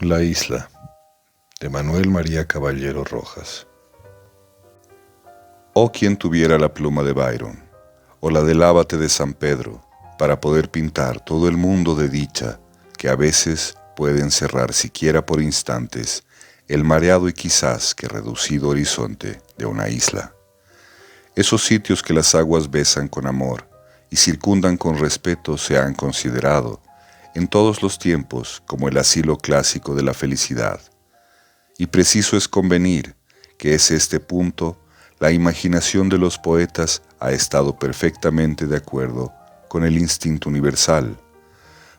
La isla, de Manuel María Caballero Rojas. Oh, quien tuviera la pluma de Byron, o la del Ábate de San Pedro, para poder pintar todo el mundo de dicha que a veces puede encerrar siquiera por instantes el mareado y quizás que reducido horizonte de una isla. Esos sitios que las aguas besan con amor y circundan con respeto se han considerado en todos los tiempos como el asilo clásico de la felicidad. Y preciso es convenir que es este punto la imaginación de los poetas ha estado perfectamente de acuerdo con el instinto universal,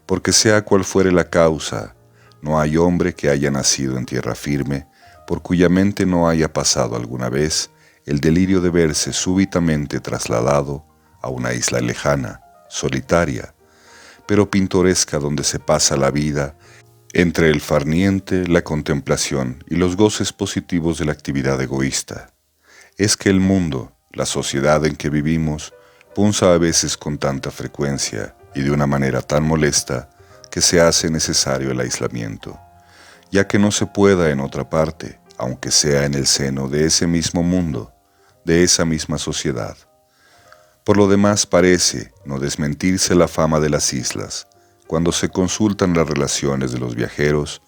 porque sea cual fuere la causa, no hay hombre que haya nacido en tierra firme por cuya mente no haya pasado alguna vez el delirio de verse súbitamente trasladado a una isla lejana, solitaria, pero pintoresca donde se pasa la vida entre el farniente, la contemplación y los goces positivos de la actividad egoísta. Es que el mundo, la sociedad en que vivimos, punza a veces con tanta frecuencia y de una manera tan molesta que se hace necesario el aislamiento, ya que no se pueda en otra parte, aunque sea en el seno de ese mismo mundo, de esa misma sociedad. Por lo demás parece no desmentirse la fama de las islas, cuando se consultan las relaciones de los viajeros,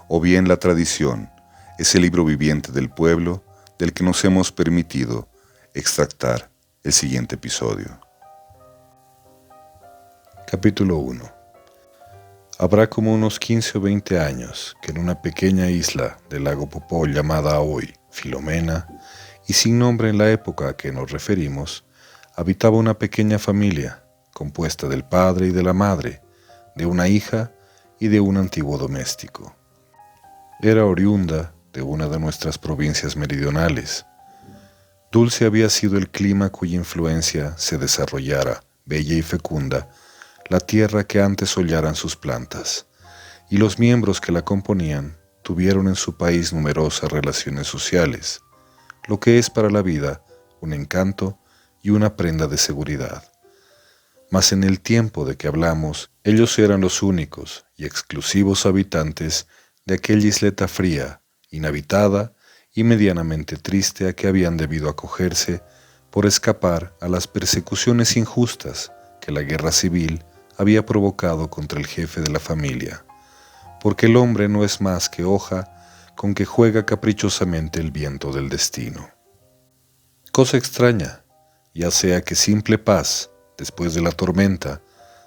o bien la tradición, ese libro viviente del pueblo del que nos hemos permitido extractar el siguiente episodio. Capítulo 1. Habrá como unos 15 o 20 años que en una pequeña isla del lago Popol llamada hoy Filomena, y sin nombre en la época a que nos referimos, habitaba una pequeña familia compuesta del padre y de la madre, de una hija y de un antiguo doméstico. Era oriunda de una de nuestras provincias meridionales. Dulce había sido el clima cuya influencia se desarrollara, bella y fecunda, la tierra que antes hollaran sus plantas, y los miembros que la componían tuvieron en su país numerosas relaciones sociales, lo que es para la vida un encanto y una prenda de seguridad. Mas en el tiempo de que hablamos, ellos eran los únicos y exclusivos habitantes de aquella isleta fría, inhabitada y medianamente triste a que habían debido acogerse por escapar a las persecuciones injustas que la guerra civil había provocado contra el jefe de la familia, porque el hombre no es más que hoja con que juega caprichosamente el viento del destino. Cosa extraña, ya sea que simple paz, después de la tormenta,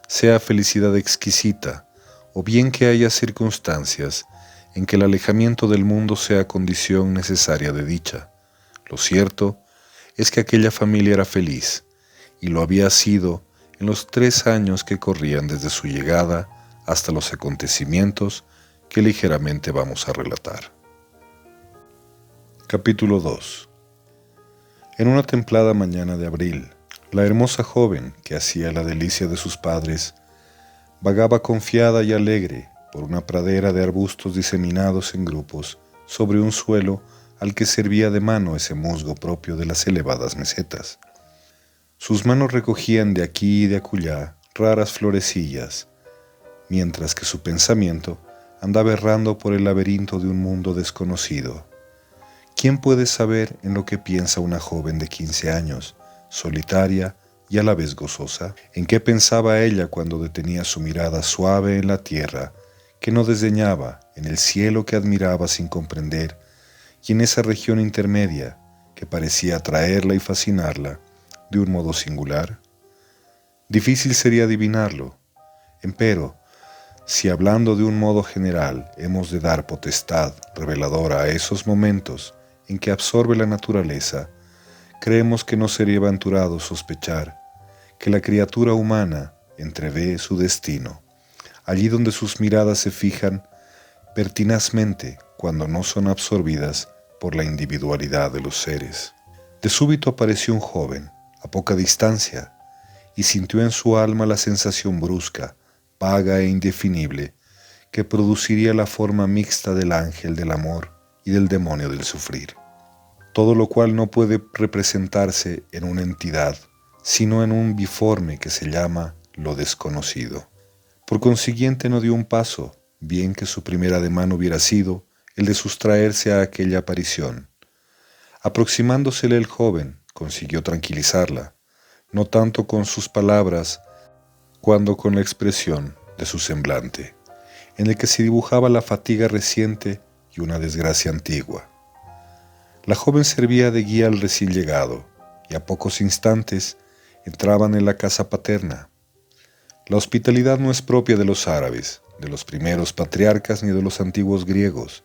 sea felicidad exquisita, o bien que haya circunstancias en que el alejamiento del mundo sea condición necesaria de dicha. Lo cierto es que aquella familia era feliz, y lo había sido en los 3 años que corrían desde su llegada hasta los acontecimientos que ligeramente vamos a relatar. Capítulo 2. En una templada mañana de abril, la hermosa joven que hacía la delicia de sus padres vagaba confiada y alegre por una pradera de arbustos diseminados en grupos sobre un suelo al que servía de mano ese musgo propio de las elevadas mesetas. Sus manos recogían de aquí y de acullá raras florecillas, mientras que su pensamiento andaba errando por el laberinto de un mundo desconocido. ¿Quién puede saber en lo que piensa una joven de 15 años, solitaria y a la vez gozosa? ¿En qué pensaba ella cuando detenía su mirada suave en la tierra, que no desdeñaba, en el cielo que admiraba sin comprender, y en esa región intermedia que parecía atraerla y fascinarla de un modo singular? Difícil sería adivinarlo, empero, si hablando de un modo general hemos de dar potestad reveladora a esos momentos en que absorbe la naturaleza, creemos que no sería aventurado sospechar que la criatura humana entrevé su destino, allí donde sus miradas se fijan pertinazmente cuando no son absorbidas por la individualidad de los seres. De súbito apareció un joven, a poca distancia, y sintió en su alma la sensación brusca, vaga e indefinible, que produciría la forma mixta del ángel del amor y del demonio del sufrir. Todo lo cual no puede representarse en una entidad, sino en un biforme que se llama lo desconocido. Por consiguiente no dio un paso, bien que su primer ademán hubiera sido el de sustraerse a aquella aparición. Aproximándosele el joven, consiguió tranquilizarla, no tanto con sus palabras, cuando con la expresión de su semblante, en el que se dibujaba la fatiga reciente y una desgracia antigua. La joven servía de guía al recién llegado, y a pocos instantes entraban en la casa paterna. La hospitalidad no es propia de los árabes, de los primeros patriarcas ni de los antiguos griegos,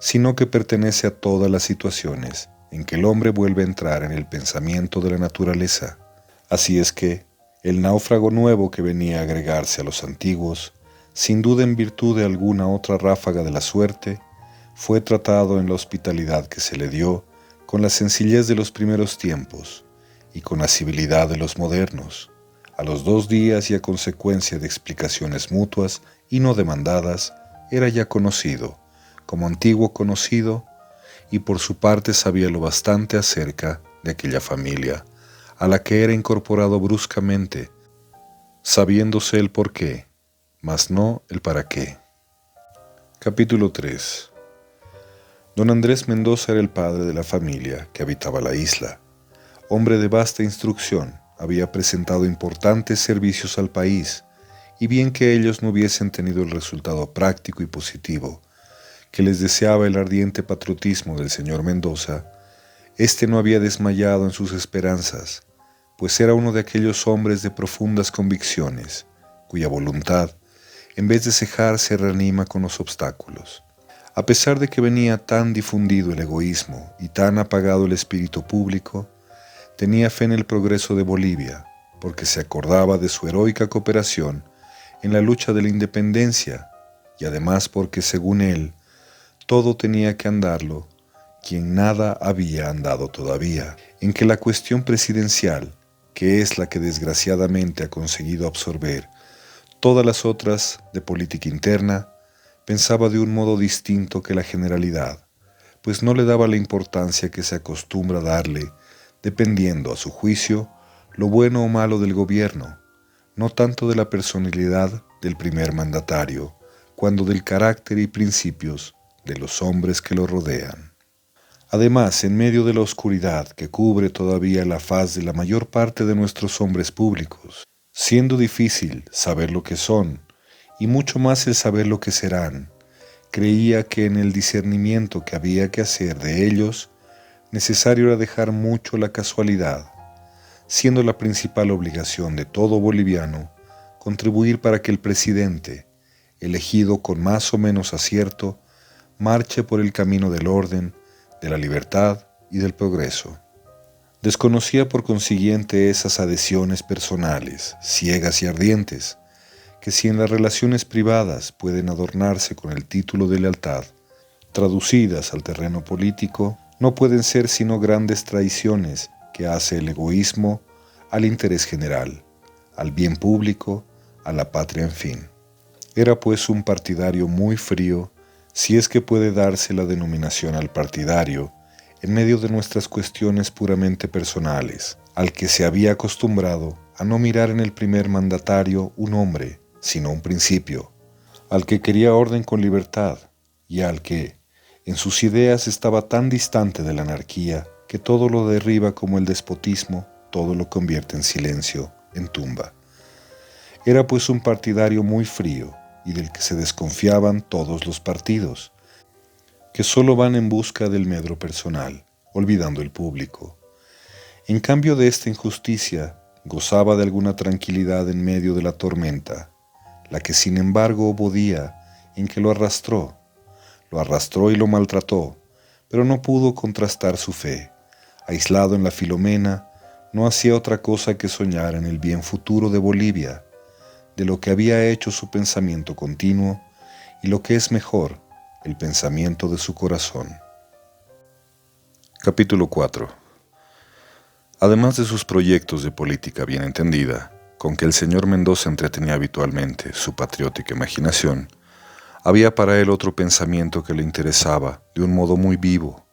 sino que pertenece a todas las situaciones en que el hombre vuelve a entrar en el pensamiento de la naturaleza. Así es que el náufrago nuevo que venía a agregarse a los antiguos, sin duda en virtud de alguna otra ráfaga de la suerte, fue tratado en la hospitalidad que se le dio con la sencillez de los primeros tiempos y con la civilidad de los modernos. A los 2 días y a consecuencia de explicaciones mutuas y no demandadas, era ya conocido, como antiguo conocido, y por su parte sabía lo bastante acerca de aquella familia, a la que era incorporado bruscamente, sabiéndose el por qué, mas no el para qué. Capítulo 3. Don Andrés Mendoza era el padre de la familia que habitaba la isla. Hombre de vasta instrucción, había presentado importantes servicios al país, y bien que ellos no hubiesen tenido el resultado práctico y positivo que les deseaba el ardiente patriotismo del señor Mendoza, éste no había desmayado en sus esperanzas, pues era uno de aquellos hombres de profundas convicciones, cuya voluntad, en vez de cejar, se reanima con los obstáculos. A pesar de que venía tan difundido el egoísmo y tan apagado el espíritu público, tenía fe en el progreso de Bolivia, porque se acordaba de su heroica cooperación en la lucha de la independencia, y además porque, según él, todo tenía que andarlo quien nada había andado todavía, en que la cuestión presidencial, que es la que desgraciadamente ha conseguido absorber todas las otras de política interna, pensaba de un modo distinto que la generalidad, pues no le daba la importancia que se acostumbra darle, dependiendo, a su juicio, lo bueno o malo del gobierno, no tanto de la personalidad del primer mandatario, cuando del carácter y principios de los hombres que lo rodean. Además, en medio de la oscuridad que cubre todavía la faz de la mayor parte de nuestros hombres públicos, siendo difícil saber lo que son, y mucho más el saber lo que serán, creía que en el discernimiento que había que hacer de ellos, necesario era dejar mucho la casualidad, siendo la principal obligación de todo boliviano contribuir para que el presidente, elegido con más o menos acierto, marche por el camino del orden, de la libertad y del progreso. Desconocía por consiguiente esas adhesiones personales, ciegas y ardientes, que si en las relaciones privadas pueden adornarse con el título de lealtad, traducidas al terreno político, no pueden ser sino grandes traiciones que hace el egoísmo al interés general, al bien público, a la patria, en fin. Era pues un partidario muy frío, si es que puede darse la denominación al partidario, en medio de nuestras cuestiones puramente personales, al que se había acostumbrado a no mirar en el primer mandatario un hombre, sino un principio, al que quería orden con libertad, y al que, en sus ideas, estaba tan distante de la anarquía que todo lo derriba como el despotismo, todo lo convierte en silencio, en tumba. Era pues un partidario muy frío, y del que se desconfiaban todos los partidos, que solo van en busca del medro personal, olvidando el público. En cambio de esta injusticia, gozaba de alguna tranquilidad en medio de la tormenta, la que sin embargo hubo día en que lo arrastró y lo maltrató, pero no pudo contrastar su fe. Aislado en la Filomena, no hacía otra cosa que soñar en el bien futuro de Bolivia, de lo que había hecho su pensamiento continuo y, lo que es mejor, el pensamiento de su corazón. Capítulo 4. Además de sus proyectos de política bien entendida, con que el señor Mendoza entretenía habitualmente su patriótica imaginación, había para él otro pensamiento que le interesaba de un modo muy vivo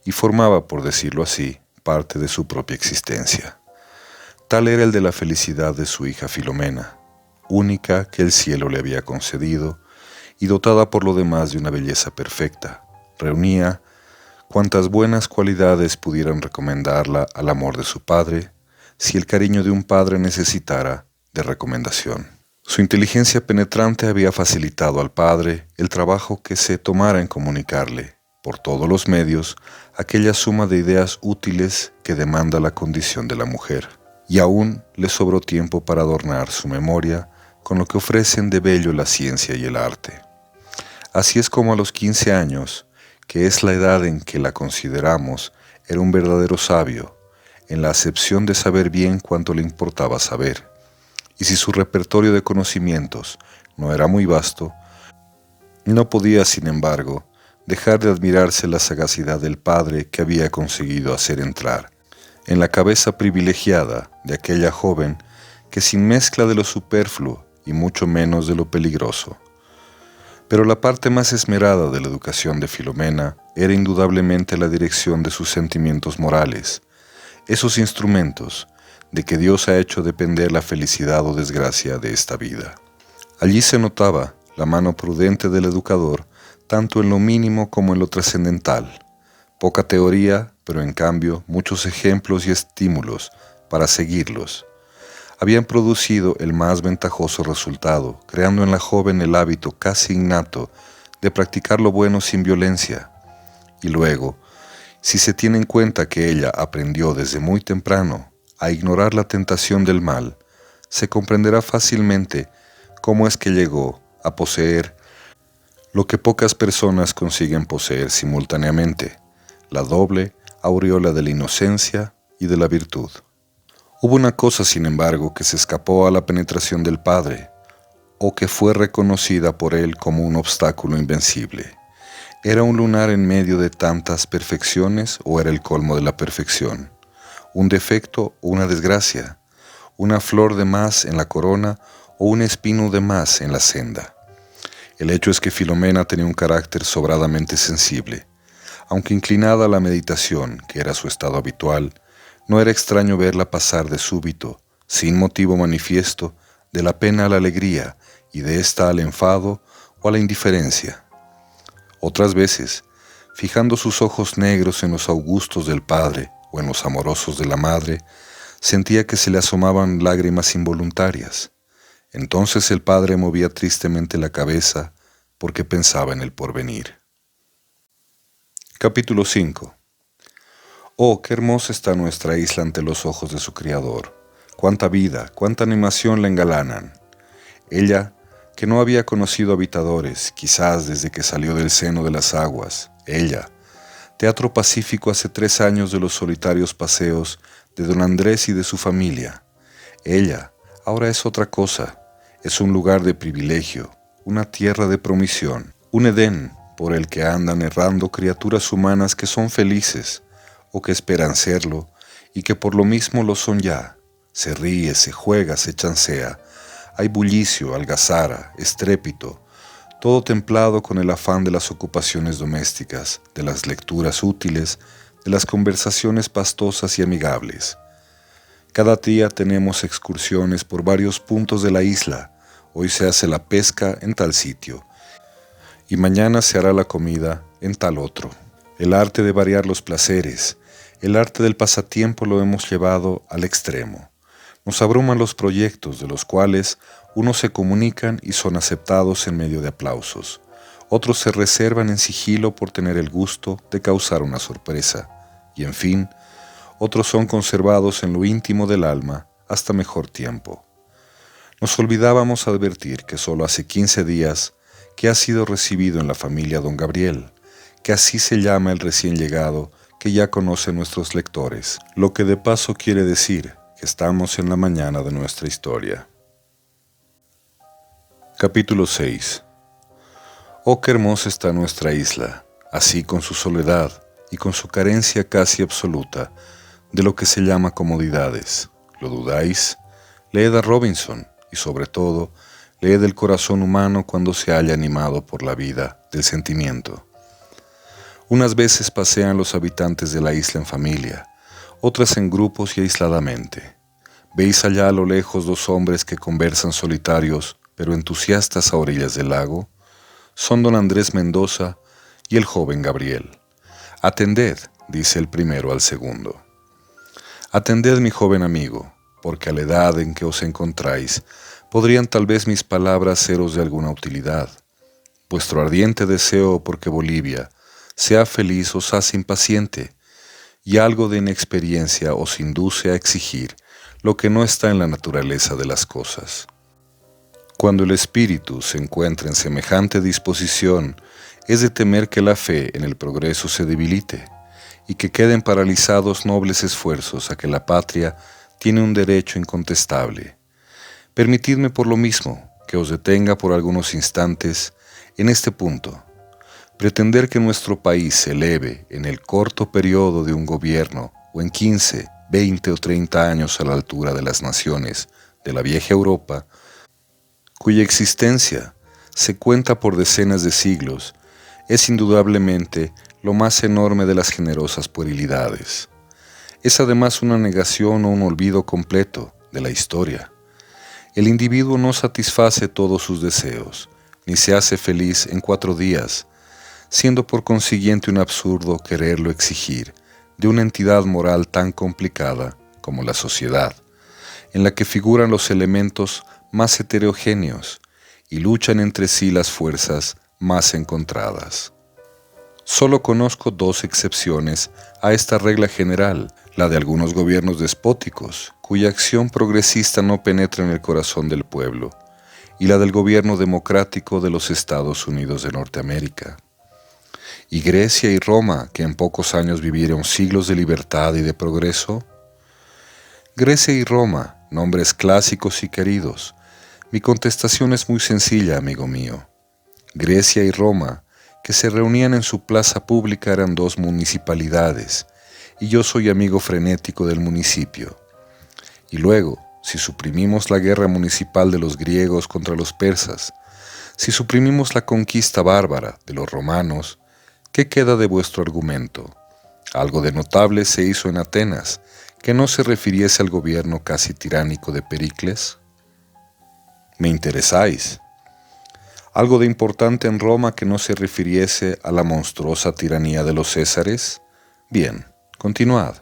y formaba, por decirlo así, parte de su propia existencia. Tal era el de la felicidad de su hija Filomena, única que el cielo le había concedido y dotada por lo demás de una belleza perfecta. Reunía cuantas buenas cualidades pudieran recomendarla al amor de su padre, si el cariño de un padre necesitara de recomendación. Su inteligencia penetrante había facilitado al padre el trabajo que se tomara en comunicarle, por todos los medios, aquella suma de ideas útiles que demanda la condición de la mujer. Y aún le sobró tiempo para adornar su memoria con lo que ofrecen de bello la ciencia y el arte. Así es como a los 15 años, que es la edad en que la consideramos, era un verdadero sabio, en la acepción de saber bien cuánto le importaba saber. Y si su repertorio de conocimientos no era muy vasto, no podía, sin embargo, dejar de admirarse la sagacidad del padre que había conseguido hacer entrar en la cabeza privilegiada de aquella joven que sin mezcla de lo superfluo y mucho menos de lo peligroso. Pero la parte más esmerada de la educación de Filomena era indudablemente la dirección de sus sentimientos morales, esos instrumentos de que Dios ha hecho depender la felicidad o desgracia de esta vida. Allí se notaba la mano prudente del educador, tanto en lo mínimo como en lo trascendental. Poca teoría, pero en cambio muchos ejemplos y estímulos para seguirlos. Habían producido el más ventajoso resultado, creando en la joven el hábito casi innato de practicar lo bueno sin violencia. Y luego, si se tiene en cuenta que ella aprendió desde muy temprano a ignorar la tentación del mal, se comprenderá fácilmente cómo es que llegó a poseer lo que pocas personas consiguen poseer simultáneamente, la doble aureola de la inocencia y de la virtud. Hubo una cosa, sin embargo, que se escapó a la penetración del padre, o que fue reconocida por él como un obstáculo invencible. ¿Era un lunar en medio de tantas perfecciones o era el colmo de la perfección? ¿Un defecto o una desgracia? ¿Una flor de más en la corona o un espino de más en la senda? El hecho es que Filomena tenía un carácter sobradamente sensible. Aunque inclinada a la meditación, que era su estado habitual, no era extraño verla pasar de súbito, sin motivo manifiesto, de la pena a la alegría y de ésta al enfado o a la indiferencia. Otras veces, fijando sus ojos negros en los augustos del padre o en los amorosos de la madre, sentía que se le asomaban lágrimas involuntarias. Entonces el padre movía tristemente la cabeza porque pensaba en el porvenir. Capítulo 5. Oh, qué hermosa está nuestra isla ante los ojos de su Criador. Cuánta vida, cuánta animación la engalanan. Ella, que no había conocido habitadores, quizás desde que salió del seno de las aguas. Ella, teatro pacífico hace 3 años de los solitarios paseos de don Andrés y de su familia. Ella, ahora es otra cosa. Es un lugar de privilegio, una tierra de promisión, un Edén por el que andan errando criaturas humanas que son felices, o que esperan serlo, y que por lo mismo lo son ya. Se ríe, se juega, se chancea. Hay bullicio, algazara, estrépito, todo templado con el afán de las ocupaciones domésticas, de las lecturas útiles, de las conversaciones pastosas y amigables. Cada día tenemos excursiones por varios puntos de la isla. Hoy se hace la pesca en tal sitio, y mañana se hará la comida en tal otro. El arte de variar los placeres, el arte del pasatiempo lo hemos llevado al extremo. Nos abruman los proyectos de los cuales unos se comunican y son aceptados en medio de aplausos. Otros se reservan en sigilo por tener el gusto de causar una sorpresa. Y en fin, otros son conservados en lo íntimo del alma hasta mejor tiempo. Nos olvidábamos advertir que solo hace 15 días que ha sido recibido en la familia don Gabriel, que así se llama el recién llegado que ya conocen nuestros lectores, lo que de paso quiere decir que estamos en la mañana de nuestra historia. Capítulo 6. Oh, qué hermosa está nuestra isla, así con su soledad y con su carencia casi absoluta de lo que se llama comodidades. ¿Lo dudáis? Leed a Robinson y sobre todo, leed el corazón humano cuando se halla animado por la vida del sentimiento. Unas veces pasean los habitantes de la isla en familia, otras en grupos y aisladamente. ¿Veis allá a lo lejos 2 hombres que conversan solitarios pero entusiastas a orillas del lago? son don Andrés Mendoza y el joven Gabriel. Atended, dice el primero al segundo. Atended, mi joven amigo, porque a la edad en que os encontráis, podrían tal vez mis palabras seros de alguna utilidad. Vuestro ardiente deseo porque Bolivia sea feliz os hace impaciente, y algo de inexperiencia os induce a exigir lo que no está en la naturaleza de las cosas. Cuando el espíritu se encuentra en semejante disposición, es de temer que la fe en el progreso se debilite, y que queden paralizados nobles esfuerzos a que la patria tiene un derecho incontestable. Permitidme por lo mismo que os detenga por algunos instantes en este punto. Pretender que nuestro país se eleve en el corto periodo de un gobierno o en 15, 20 o 30 años a la altura de las naciones de la vieja Europa, cuya existencia se cuenta por decenas de siglos, es indudablemente lo más enorme de las generosas puerilidades. Es además una negación o un olvido completo de la historia. El individuo no satisface todos sus deseos, ni se hace feliz en 4 días, siendo por consiguiente un absurdo quererlo exigir de una entidad moral tan complicada como la sociedad, en la que figuran los elementos más heterogéneos y luchan entre sí las fuerzas más encontradas. Solo conozco 2 excepciones a esta regla general, la de algunos gobiernos despóticos, cuya acción progresista no penetra en el corazón del pueblo, y la del gobierno democrático de los Estados Unidos de Norteamérica. ¿Y Grecia y Roma, que en pocos años vivieron siglos de libertad y de progreso? Grecia y Roma, nombres clásicos y queridos. Mi contestación es muy sencilla, amigo mío. Grecia y Roma, que se reunían en su plaza pública, eran 2 municipalidades, y yo soy amigo frenético del municipio. Y luego, si suprimimos la guerra municipal de los griegos contra los persas, si suprimimos la conquista bárbara de los romanos, ¿qué queda de vuestro argumento? Algo de notable se hizo en Atenas, que no se refiriese al gobierno casi tiránico de Pericles. Me interesáis. ¿Algo de importante en Roma que no se refiriese a la monstruosa tiranía de los Césares? Bien, continuad.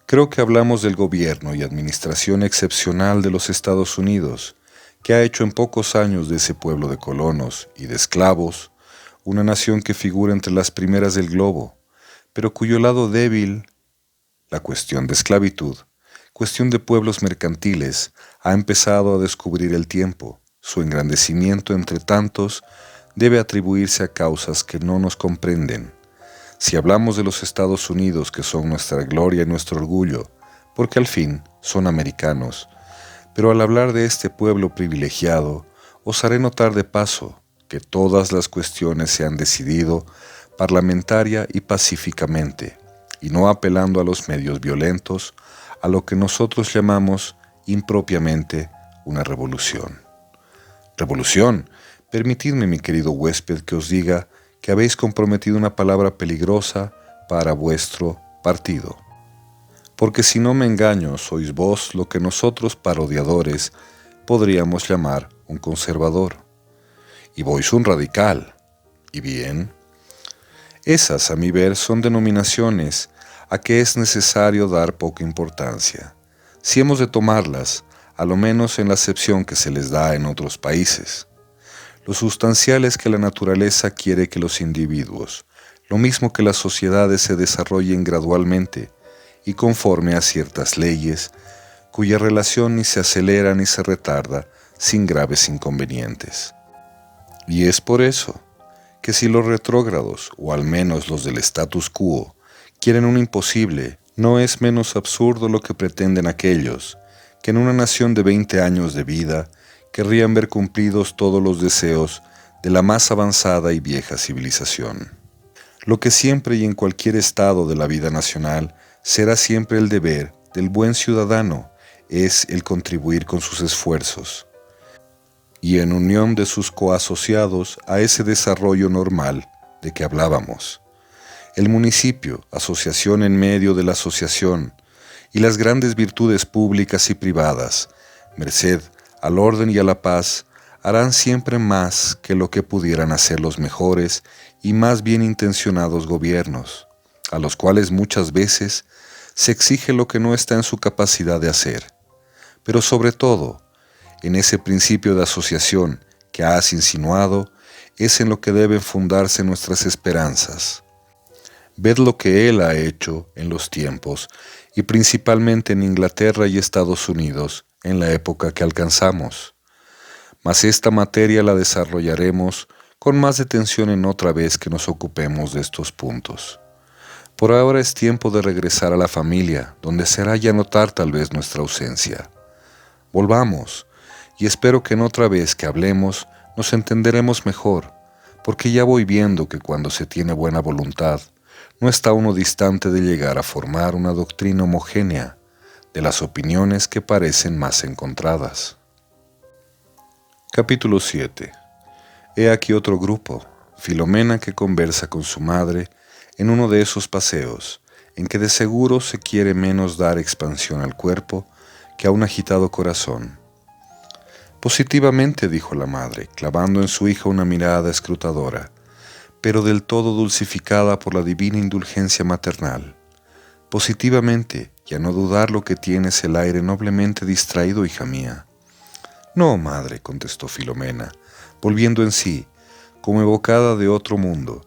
Creo que hablamos del gobierno y administración excepcional de los Estados Unidos, que ha hecho en pocos años de ese pueblo de colonos y de esclavos una nación que figura entre las primeras del globo, pero cuyo lado débil, la cuestión de esclavitud, cuestión de pueblos mercantiles, ha empezado a descubrir el tiempo. Su engrandecimiento entre tantos debe atribuirse a causas que no nos comprenden. Si hablamos de los Estados Unidos, que son nuestra gloria y nuestro orgullo, porque al fin son americanos, pero al hablar de este pueblo privilegiado, os haré notar de paso que todas las cuestiones se han decidido parlamentaria y pacíficamente, y no apelando a los medios violentos, a lo que nosotros llamamos impropiamente una revolución. ¿Revolución? Permitidme, mi querido huésped, que os diga que habéis comprometido una palabra peligrosa para vuestro partido. Porque si no me engaño, sois vos lo que nosotros parodiadores podríamos llamar un conservador. Y vos un radical. ¿Y bien? Esas, a mi ver, son denominaciones a que es necesario dar poca importancia, si hemos de tomarlas, a lo menos en la acepción que se les da en otros países. Lo sustancial es que la naturaleza quiere que los individuos, lo mismo que las sociedades, se desarrollen gradualmente y conforme a ciertas leyes, cuya relación ni se acelera ni se retarda sin graves inconvenientes. Y es por eso que si los retrógrados, o al menos los del status quo, quieren un imposible, no es menos absurdo lo que pretenden aquellos que en una nación de 20 años de vida querrían ver cumplidos todos los deseos de la más avanzada y vieja civilización. Lo que siempre y en cualquier estado de la vida nacional será siempre el deber del buen ciudadano es el contribuir con sus esfuerzos y en unión de sus coasociados a ese desarrollo normal de que hablábamos. El municipio, asociación en medio de la asociación, y las grandes virtudes públicas y privadas, merced al orden y a la paz, harán siempre más que lo que pudieran hacer los mejores y más bien intencionados gobiernos, a los cuales muchas veces se exige lo que no está en su capacidad de hacer. Pero sobre todo, en ese principio de asociación que has insinuado, es en lo que deben fundarse nuestras esperanzas. Ved lo que Él ha hecho en los tiempos, y principalmente en Inglaterra y Estados Unidos, en la época que alcanzamos. Mas esta materia la desarrollaremos con más detención en otra vez que nos ocupemos de estos puntos. Por ahora es tiempo de regresar a la familia, donde será ya notar tal vez nuestra ausencia. Volvamos, y espero que en otra vez que hablemos nos entenderemos mejor, porque ya voy viendo que cuando se tiene buena voluntad, no está uno distante de llegar a formar una doctrina homogénea de las opiniones que parecen más encontradas. Capítulo 7. He aquí otro grupo, Filomena que conversa con su madre en uno de esos paseos, en que de seguro se quiere menos dar expansión al cuerpo que a un agitado corazón. Positivamente, dijo la madre, clavando en su hija una mirada escrutadora, pero del todo dulcificada por la divina indulgencia maternal. Positivamente, y a no dudar lo que tienes el aire noblemente distraído, hija mía. No, madre, contestó Filomena, volviendo en sí, como evocada de otro mundo,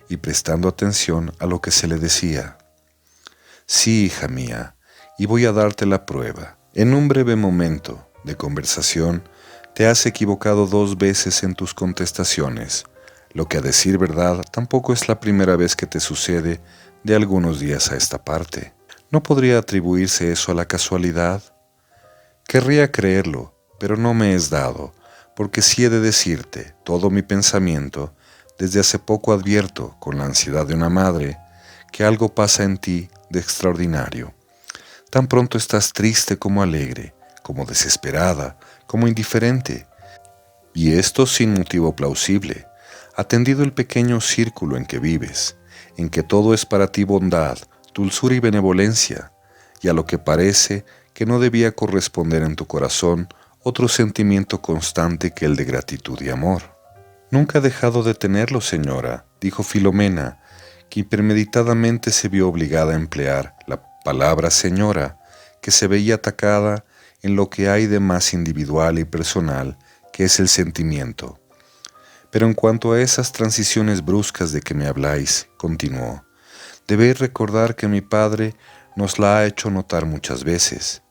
y prestando atención a lo que se le decía. Sí, hija mía, y voy a darte la prueba. En un breve momento de conversación, te has equivocado 2 veces en tus contestaciones, lo que a decir verdad tampoco es la primera vez que te sucede de algunos días a esta parte. ¿No podría atribuirse eso a la casualidad? Querría creerlo, pero no me es dado, porque sí he de decirte todo mi pensamiento. Desde hace poco advierto, con la ansiedad de una madre, que algo pasa en ti de extraordinario. Tan pronto estás triste como alegre, como desesperada, como indiferente, y esto sin motivo plausible, atendido el pequeño círculo en que vives, en que todo es para ti bondad, dulzura y benevolencia, y a lo que parece que no debía corresponder en tu corazón otro sentimiento constante que el de gratitud y amor. Nunca he dejado de tenerlo, señora, dijo Filomena, que premeditadamente se vio obligada a emplear la palabra señora, que se veía atacada en lo que hay de más individual y personal, que es el sentimiento. Pero en cuanto a esas transiciones bruscas de que me habláis, continuó, debéis recordar que mi padre nos la ha hecho notar muchas veces,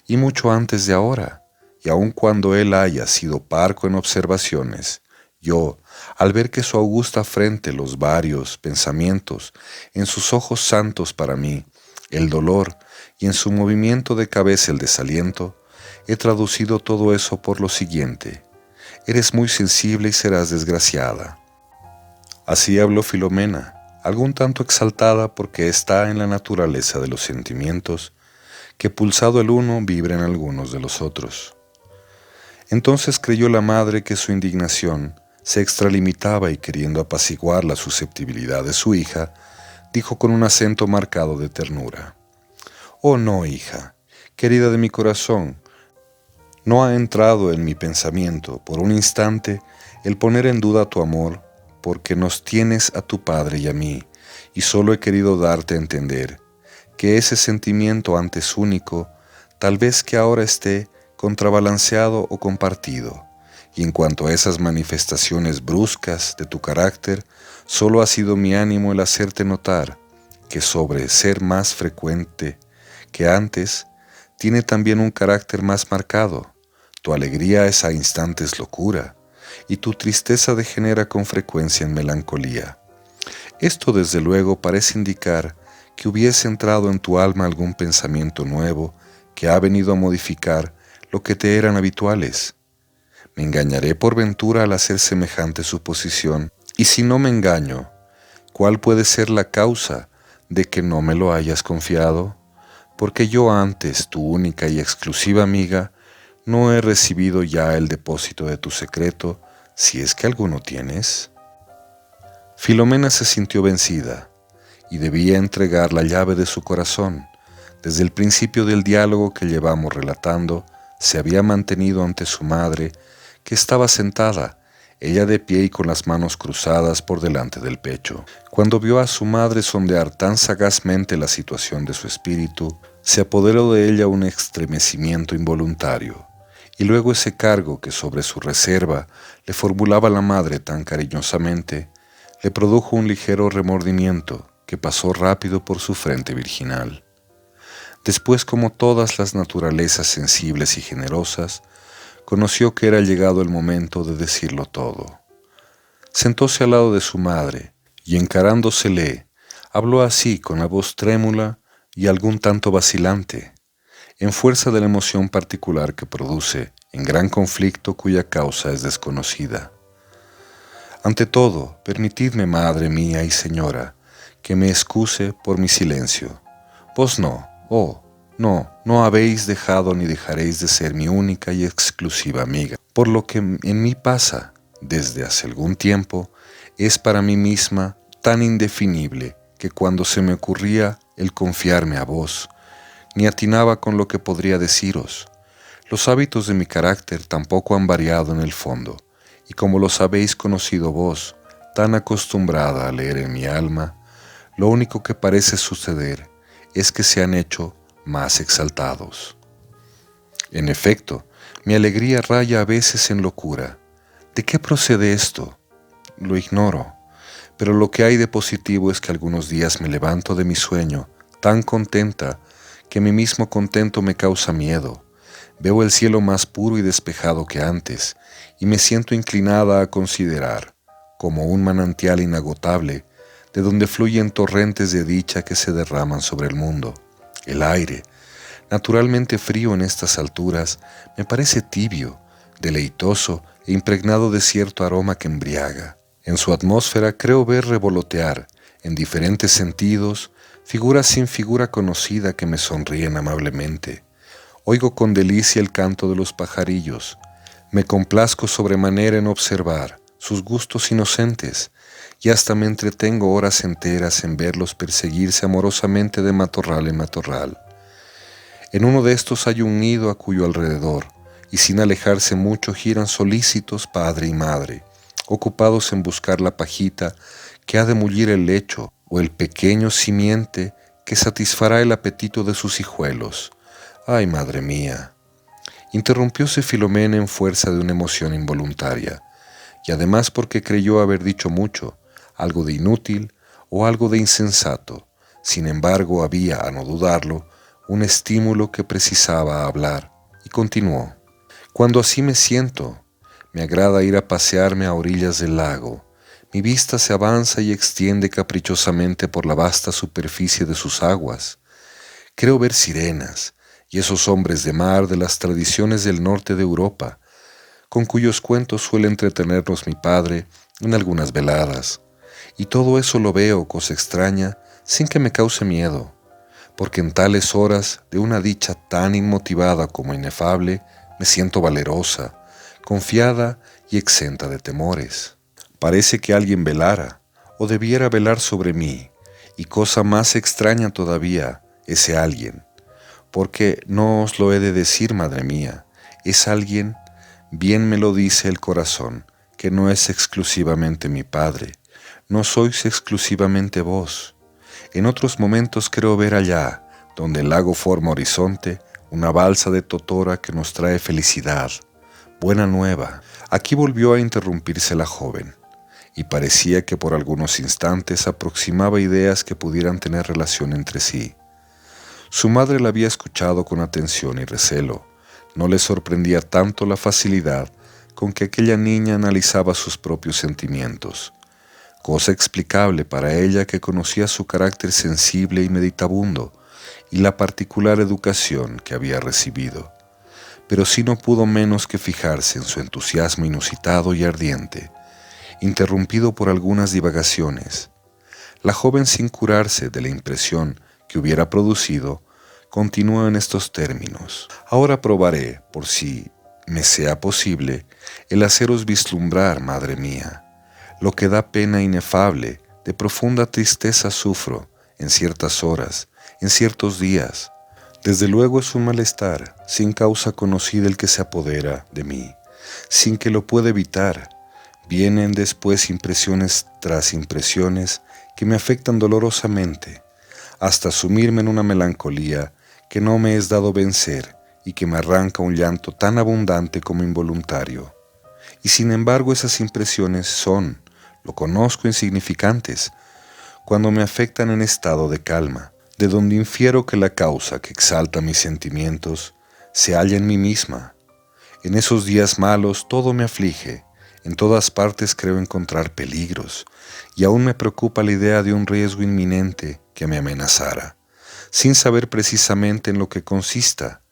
y mucho antes de ahora, y aun cuando él haya sido parco en observaciones, yo, al ver que su augusta frente los varios pensamientos, en sus ojos santos para mí, el dolor, y en su movimiento de cabeza el desaliento, he traducido todo eso por lo siguiente: eres muy sensible y serás desgraciada. Así habló Filomena, algún tanto exaltada porque está en la naturaleza de los sentimientos, que pulsado el uno vibren algunos de los otros. Entonces creyó la madre que su indignación se extralimitaba y, queriendo apaciguar la susceptibilidad de su hija, dijo con un acento marcado de ternura: «Oh no, hija, querida de mi corazón, no ha entrado en mi pensamiento por un instante el poner en duda tu amor, porque nos tienes a tu padre y a mí, y solo he querido darte a entender que ese sentimiento antes único, tal vez que ahora esté contrabalanceado o compartido, y en cuanto a esas manifestaciones bruscas de tu carácter, solo ha sido mi ánimo el hacerte notar que sobre ser más frecuente que antes, tiene también un carácter más marcado. Tu alegría es a instantes locura, y tu tristeza degenera con frecuencia en melancolía. Esto desde luego parece indicar que hubiese entrado en tu alma algún pensamiento nuevo que ha venido a modificar lo que te eran habituales. ¿Me engañaré por ventura al hacer semejante suposición? Y si no me engaño, ¿cuál puede ser la causa de que no me lo hayas confiado? Porque yo antes, tu única y exclusiva amiga, no he recibido ya el depósito de tu secreto, si es que alguno tienes». Filomena se sintió vencida y debía entregar la llave de su corazón. Desde el principio del diálogo que llevamos relatando, se había mantenido ante su madre que estaba sentada, ella de pie y con las manos cruzadas por delante del pecho. Cuando vio a su madre sondear tan sagazmente la situación de su espíritu, se apoderó de ella un estremecimiento involuntario, y luego ese cargo que sobre su reserva le formulaba la madre tan cariñosamente, le produjo un ligero remordimiento que pasó rápido por su frente virginal. Después, como todas las naturalezas sensibles y generosas, conoció que era llegado el momento de decirlo todo. Sentóse al lado de su madre y, encarándosele, habló así con la voz trémula y algún tanto vacilante, en fuerza de la emoción particular que produce en gran conflicto cuya causa es desconocida. Ante todo, permitidme, madre mía y señora, que me excuse por mi silencio. Vos no, no habéis dejado ni dejaréis de ser mi única y exclusiva amiga. Por lo que en mí pasa, desde hace algún tiempo, es para mí misma tan indefinible que cuando se me ocurría el confiarme a vos, ni atinaba con lo que podría deciros. Los hábitos de mi carácter tampoco han variado en el fondo, y como los habéis conocido vos, tan acostumbrada a leer en mi alma, lo único que parece suceder es que se han hecho más exaltados. En efecto, mi alegría raya a veces en locura. ¿De qué procede esto? Lo ignoro, pero lo que hay de positivo es que algunos días me levanto de mi sueño tan contenta que mi mismo contento me causa miedo. Veo el cielo más puro y despejado que antes, y me siento inclinada a considerar, como un manantial inagotable, de donde fluyen torrentes de dicha que se derraman sobre el mundo. El aire, naturalmente frío en estas alturas, me parece tibio, deleitoso e impregnado de cierto aroma que embriaga. En su atmósfera creo ver revolotear, en diferentes sentidos, figuras sin figura conocida que me sonríen amablemente. Oigo con delicia el canto de los pajarillos. Me complazco sobremanera en observar sus gustos inocentes, y hasta me entretengo horas enteras en verlos perseguirse amorosamente de matorral en matorral. En uno de estos hay un nido a cuyo alrededor, y sin alejarse mucho giran solícitos padre y madre, ocupados en buscar la pajita que ha de mullir el lecho o el pequeño simiente que satisfará el apetito de sus hijuelos. ¡Ay, madre mía! Interrumpióse Filomena en fuerza de una emoción involuntaria, y además porque creyó haber dicho mucho, algo de inútil o algo de insensato. Sin embargo, había, a no dudarlo, un estímulo que precisaba hablar, y continuó. Cuando así me siento, me agrada ir a pasearme a orillas del lago. Mi vista se avanza y extiende caprichosamente por la vasta superficie de sus aguas. Creo ver sirenas y esos hombres de mar de las tradiciones del norte de Europa, con cuyos cuentos suele entretenernos mi padre en algunas veladas. Y todo eso lo veo, cosa extraña, sin que me cause miedo, porque en tales horas de una dicha tan inmotivada como inefable, me siento valerosa, confiada y exenta de temores. Parece que alguien velara, o debiera velar sobre mí, y cosa más extraña todavía, ese alguien, porque no os lo he de decir, madre mía, es alguien, bien me lo dice el corazón, que no es exclusivamente mi padre, no sois exclusivamente vos. En otros momentos creo ver allá, donde el lago forma horizonte, una balsa de totora que nos trae felicidad, buena nueva. Aquí volvió a interrumpirse la joven, y parecía que por algunos instantes aproximaba ideas que pudieran tener relación entre sí. Su madre la había escuchado con atención y recelo. No le sorprendía tanto la facilidad con que aquella niña analizaba sus propios sentimientos, cosa explicable para ella que conocía su carácter sensible y meditabundo y la particular educación que había recibido. Pero sí no pudo menos que fijarse en su entusiasmo inusitado y ardiente, interrumpido por algunas divagaciones. La joven, sin curarse de la impresión que hubiera producido, continuó en estos términos. Ahora probaré, por si me sea posible, el haceros vislumbrar, madre mía, lo que da pena inefable, de profunda tristeza sufro en ciertas horas, en ciertos días. Desde luego es un malestar, sin causa conocida el que se apodera de mí, sin que lo pueda evitar. Vienen después impresiones tras impresiones que me afectan dolorosamente, hasta sumirme en una melancolía que no me es dado vencer y que me arranca un llanto tan abundante como involuntario. Y sin embargo esas impresiones son, lo conozco, insignificantes, cuando me afectan en estado de calma, de donde infiero que la causa que exalta mis sentimientos se halla en mí misma. En esos días malos todo me aflige, en todas partes creo encontrar peligros, y aún me preocupa la idea de un riesgo inminente que me amenazara, sin saber precisamente en lo que consista.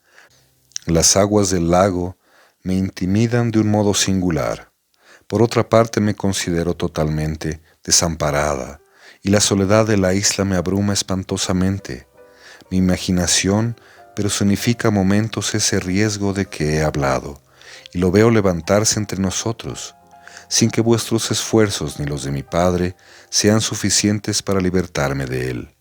Las aguas del lago me intimidan de un modo singular. Por otra parte me considero totalmente desamparada, y la soledad de la isla me abruma espantosamente. Mi imaginación personifica a momentos ese riesgo de que he hablado, y lo veo levantarse entre nosotros, sin que vuestros esfuerzos ni los de mi padre sean suficientes para libertarme de él.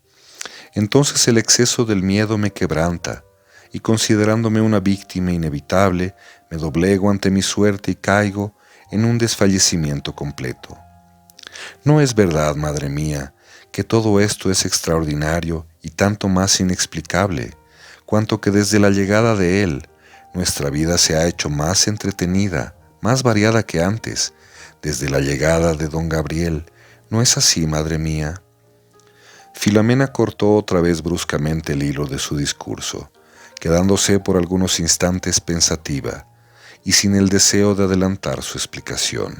Entonces el exceso del miedo me quebranta, y considerándome una víctima inevitable, me doblego ante mi suerte y caigo en un desfallecimiento completo. ¿No es verdad, madre mía, que todo esto es extraordinario y tanto más inexplicable, cuanto que desde la llegada de él, nuestra vida se ha hecho más entretenida, más variada que antes, desde la llegada de don Gabriel? ¿No es así, madre mía? Filomena cortó otra vez bruscamente el hilo de su discurso, quedándose por algunos instantes pensativa y sin el deseo de adelantar su explicación.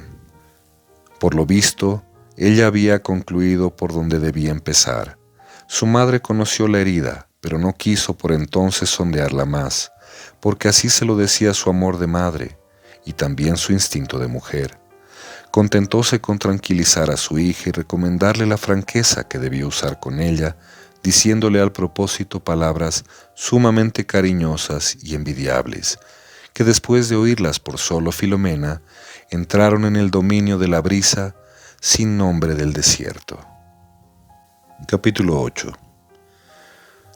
Por lo visto, ella había concluido por donde debía empezar. Su madre conoció la herida, pero no quiso por entonces sondearla más, porque así se lo decía su amor de madre y también su instinto de mujer. Contentóse con tranquilizar a su hija y recomendarle la franqueza que debía usar con ella, diciéndole al propósito palabras sumamente cariñosas y envidiables, que después de oírlas por solo Filomena, entraron en el dominio de la brisa sin nombre del desierto. Capítulo 8.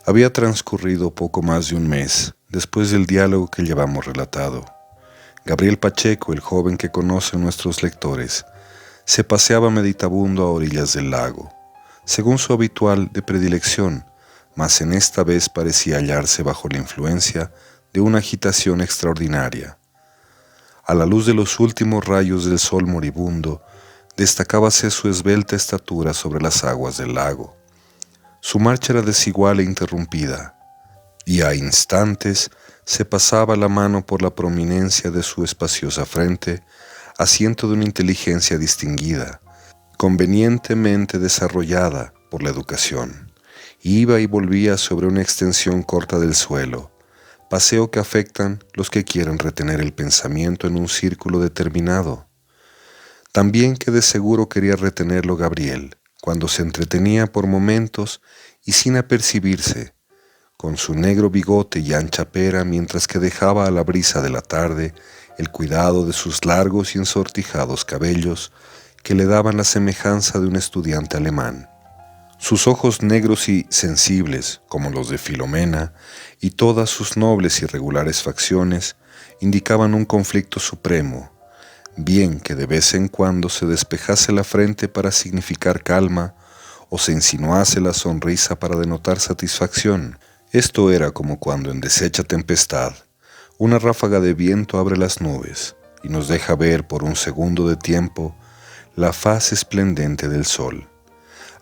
Había transcurrido poco más de un mes después del diálogo que llevamos relatado. Gabriel Pacheco, el joven que conocen nuestros lectores, se paseaba meditabundo a orillas del lago, según su habitual de predilección, mas en esta vez parecía hallarse bajo la influencia de una agitación extraordinaria. A la luz de los últimos rayos del sol moribundo, destacábase su esbelta estatura sobre las aguas del lago. Su marcha era desigual e interrumpida, y a instantes se pasaba la mano por la prominencia de su espaciosa frente, asiento de una inteligencia distinguida, convenientemente desarrollada por la educación. Iba y volvía sobre una extensión corta del suelo, paseo que afectan los que quieren retener el pensamiento en un círculo determinado. También que de seguro quería retenerlo Gabriel, cuando se entretenía por momentos y sin apercibirse, con su negro bigote y ancha pera, mientras que dejaba a la brisa de la tarde el cuidado de sus largos y ensortijados cabellos que le daban la semejanza de un estudiante alemán. Sus ojos negros y sensibles, como los de Filomena, y todas sus nobles y regulares facciones indicaban un conflicto supremo, bien que de vez en cuando se despejase la frente para significar calma o se insinuase la sonrisa para denotar satisfacción. Esto era como cuando en deshecha tempestad una ráfaga de viento abre las nubes y nos deja ver por un segundo de tiempo la faz esplendente del sol.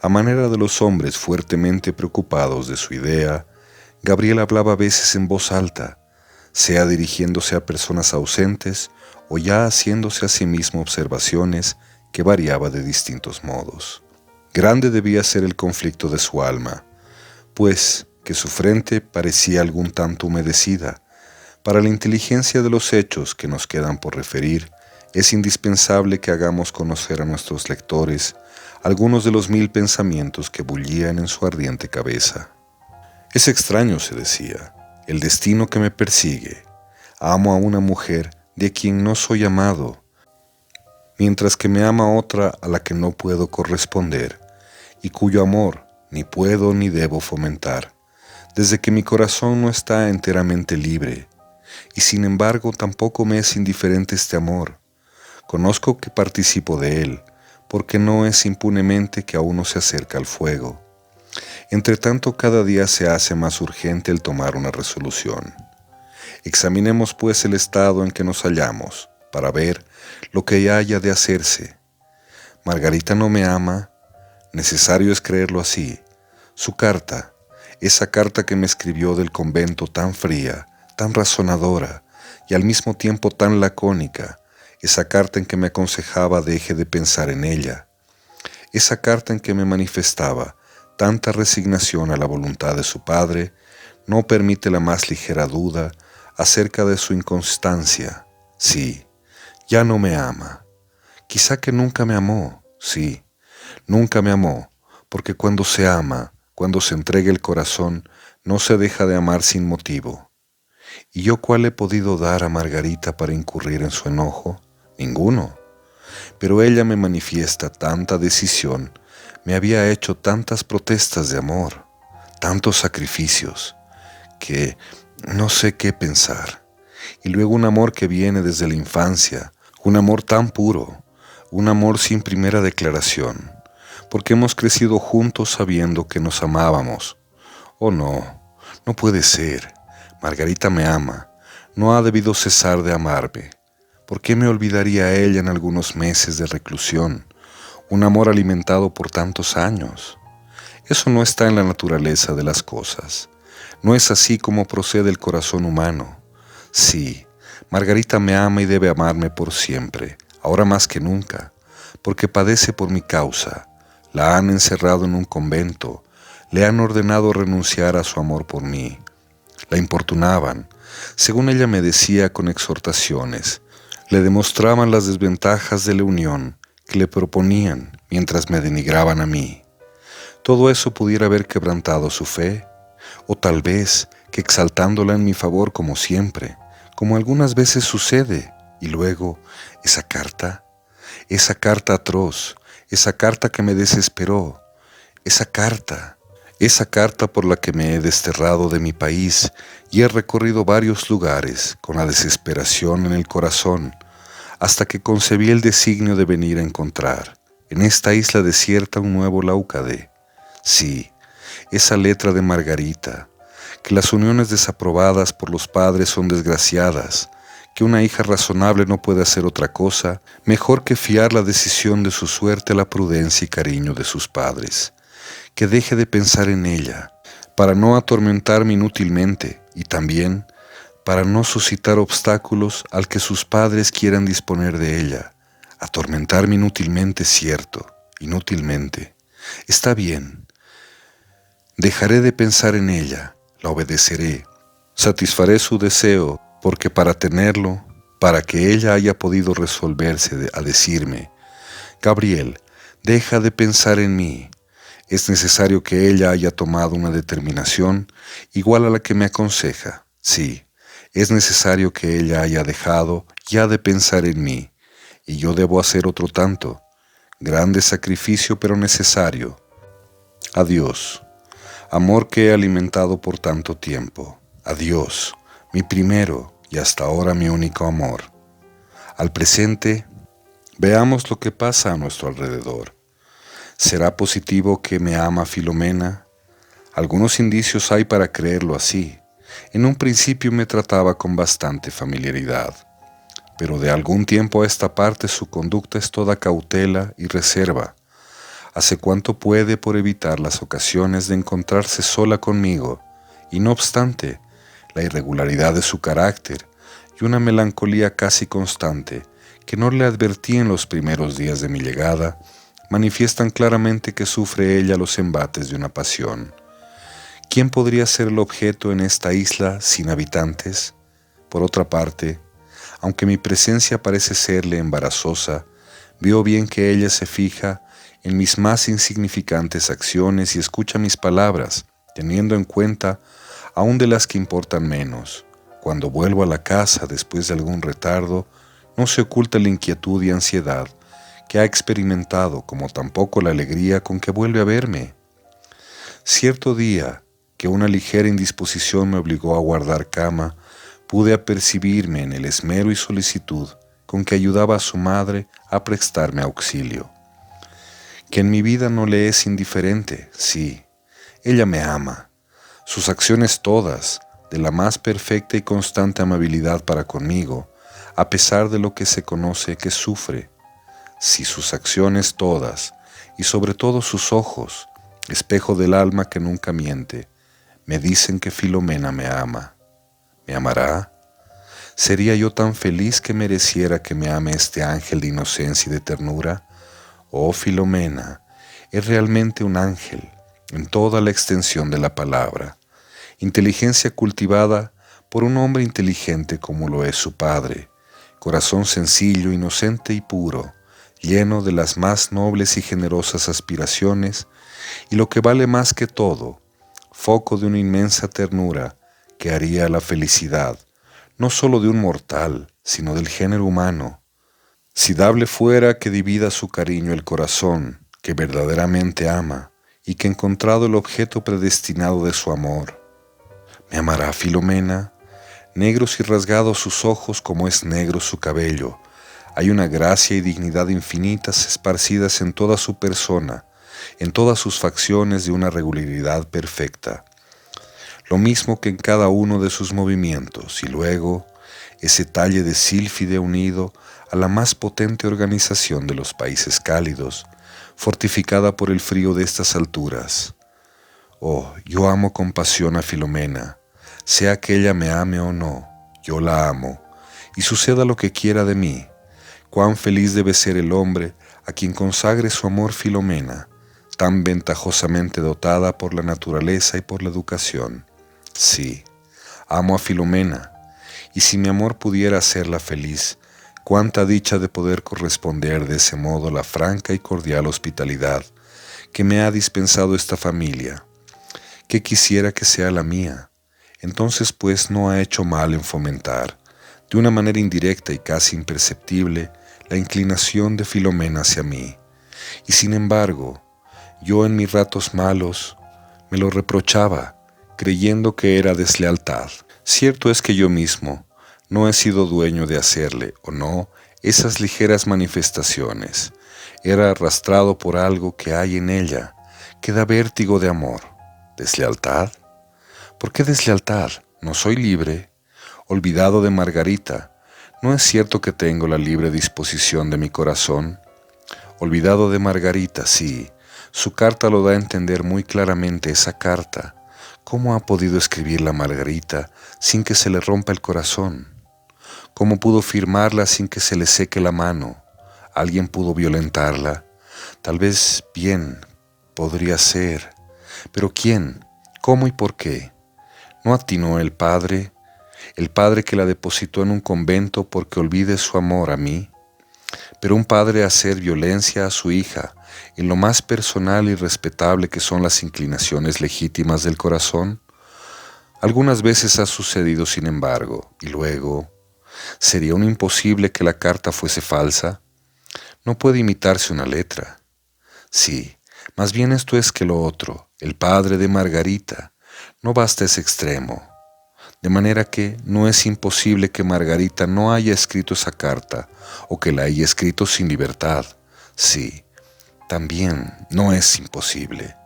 A manera de los hombres fuertemente preocupados de su idea, Gabriel hablaba a veces en voz alta, sea dirigiéndose a personas ausentes o ya haciéndose a sí mismo observaciones que variaba de distintos modos. Grande debía ser el conflicto de su alma, pues que su frente parecía algún tanto humedecida. Para la inteligencia de los hechos que nos quedan por referir, es indispensable que hagamos conocer a nuestros lectores algunos de los 1000 pensamientos que bullían en su ardiente cabeza. Es extraño, se decía, el destino que me persigue. Amo a una mujer de quien no soy amado, mientras que me ama otra a la que no puedo corresponder, y cuyo amor ni puedo ni debo fomentar, desde que mi corazón no está enteramente libre. y sin embargo tampoco me es indiferente este amor. Conozco que participo de él, porque no es impunemente que a uno se acerca al fuego. Entretanto, cada día se hace más urgente el tomar una resolución. Examinemos pues el estado en que nos hallamos, para ver lo que haya de hacerse. Margarita no me ama, necesario es creerlo así. Su carta, esa carta que me escribió del convento tan fría, tan razonadora y al mismo tiempo tan lacónica, esa carta en que me aconsejaba deje de pensar en ella, esa carta en que me manifestaba tanta resignación a la voluntad de su padre, no permite la más ligera duda acerca de su inconstancia. Sí, ya no me ama. Quizá que nunca me amó, sí, nunca me amó, porque cuando se ama, cuando se entrega el corazón, no se deja de amar sin motivo. ¿Y yo cuál he podido dar a Margarita para incurrir en su enojo? Ninguno. Pero ella me manifiesta tanta decisión, me había hecho tantas protestas de amor, tantos sacrificios, que no sé qué pensar. Y luego un amor que viene desde la infancia, un amor tan puro, un amor sin primera declaración, porque hemos crecido juntos sabiendo que nos amábamos. Oh no, no puede ser. Margarita me ama, no ha debido cesar de amarme. ¿Por qué me olvidaría ella en algunos meses de reclusión? Un amor alimentado por tantos años. Eso no está en la naturaleza de las cosas. No es así como procede el corazón humano. Sí, Margarita me ama y debe amarme por siempre, ahora más que nunca, porque padece por mi causa. La han encerrado en un convento, le han ordenado renunciar a su amor por mí. La importunaban, según ella me decía con exhortaciones, le demostraban las desventajas de la unión que le proponían mientras me denigraban a mí. Todo eso pudiera haber quebrantado su fe, o tal vez que exaltándola en mi favor como siempre, como algunas veces sucede, y luego esa carta atroz, esa carta que me desesperó, esa carta por la que me he desterrado de mi país y he recorrido varios lugares con la desesperación en el corazón, hasta que concebí el designio de venir a encontrar en esta isla desierta un nuevo Láucade. Sí, esa letra de Margarita, que las uniones desaprobadas por los padres son desgraciadas, que una hija razonable no puede hacer otra cosa mejor que fiar la decisión de su suerte a la prudencia y cariño de sus padres, que deje de pensar en ella, para no atormentarme inútilmente y también para no suscitar obstáculos al que sus padres quieran disponer de ella. Atormentarme inútilmente, cierto, inútilmente. Está bien. Dejaré de pensar en ella, la obedeceré, satisfaré su deseo, porque para tenerlo, para que ella haya podido resolverse a decirme, Gabriel, deja de pensar en mí, es necesario que ella haya tomado una determinación igual a la que me aconseja. Sí, es necesario que ella haya dejado ya de pensar en mí, y yo debo hacer otro tanto, grande sacrificio pero necesario. Adiós, amor que he alimentado por tanto tiempo. Adiós, mi primero y hasta ahora mi único amor. Al presente, veamos lo que pasa a nuestro alrededor. ¿Será positivo que me ama Filomena? Algunos indicios hay para creerlo así. En un principio me trataba con bastante familiaridad, pero de algún tiempo a esta parte su conducta es toda cautela y reserva. Hace cuanto puede por evitar las ocasiones de encontrarse sola conmigo, y no obstante, la irregularidad de su carácter y una melancolía casi constante que no le advertí en los primeros días de mi llegada, manifiestan claramente que sufre ella los embates de una pasión. ¿Quién podría ser el objeto en esta isla sin habitantes? Por otra parte, aunque mi presencia parece serle embarazosa, veo bien que ella se fija en mis más insignificantes acciones y escucha mis palabras, teniendo en cuenta aún de las que importan menos. Cuando vuelvo a la casa después de algún retardo, no se oculta la inquietud y ansiedad que ha experimentado, como tampoco la alegría con que vuelve a verme. Cierto día, que una ligera indisposición me obligó a guardar cama, pude apercibirme en el esmero y solicitud con que ayudaba a su madre a prestarme auxilio. Que en mi vida no le es indiferente, sí, ella me ama. Sus acciones todas, de la más perfecta y constante amabilidad para conmigo, a pesar de lo que se conoce que sufre. Si sus acciones todas, y sobre todo sus ojos, espejo del alma que nunca miente, me dicen que Filomena me ama. ¿Me amará? ¿Sería yo tan feliz que mereciera que me ame este ángel de inocencia y de ternura? Oh Filomena, es realmente un ángel, en toda la extensión de la palabra, inteligencia cultivada por un hombre inteligente como lo es su padre, corazón sencillo, inocente y puro, lleno de las más nobles y generosas aspiraciones, y lo que vale más que todo, foco de una inmensa ternura que haría la felicidad, no sólo de un mortal, sino del género humano. Si dable fuera que divida su cariño el corazón, que verdaderamente ama, y que encontrado el objeto predestinado de su amor. ¿Me amará Filomena? Negros y rasgados sus ojos como es negro su cabello, hay una gracia y dignidad infinitas esparcidas en toda su persona, en todas sus facciones de una regularidad perfecta. Lo mismo que en cada uno de sus movimientos, y luego ese talle de sílfide unido a la más potente organización de los países cálidos, fortificada por el frío de estas alturas. Oh, yo amo con pasión a Filomena, sea que ella me ame o no, yo la amo, y suceda lo que quiera de mí. Cuán feliz debe ser el hombre a quien consagre su amor Filomena, tan ventajosamente dotada por la naturaleza y por la educación. Sí, amo a Filomena, y si mi amor pudiera hacerla feliz, cuánta dicha de poder corresponder de ese modo la franca y cordial hospitalidad que me ha dispensado esta familia, que quisiera que sea la mía. Entonces pues no ha hecho mal en fomentar, de una manera indirecta y casi imperceptible, la inclinación de Filomena hacia mí. Y sin embargo, yo en mis ratos malos me lo reprochaba, creyendo que era deslealtad. Cierto es que yo mismo no he sido dueño de hacerle, o no, esas ligeras manifestaciones. Era arrastrado por algo que hay en ella, que da vértigo de amor. ¿Deslealtad? ¿Por qué deslealtad? ¿No soy libre? Olvidado de Margarita, ¿no es cierto que tengo la libre disposición de mi corazón? Olvidado de Margarita, sí. Su carta lo da a entender muy claramente, esa carta. ¿Cómo ha podido escribirla Margarita sin que se le rompa el corazón? ¿Cómo pudo firmarla sin que se le seque la mano? ¿Alguien pudo violentarla? Tal vez bien, podría ser. ¿Pero quién? ¿Cómo y por qué? ¿No atinó el padre que la depositó en un convento porque olvide su amor a mí? Pero un padre hacer violencia a su hija en lo más personal y respetable que son las inclinaciones legítimas del corazón. Algunas veces ha sucedido sin embargo, y luego, ¿sería un imposible que la carta fuese falsa? No puede imitarse una letra. Sí, más bien esto es que lo otro, el padre de Margarita, no basta ese extremo. De manera que no es imposible que Margarita no haya escrito esa carta o que la haya escrito sin libertad. Sí, también no es imposible.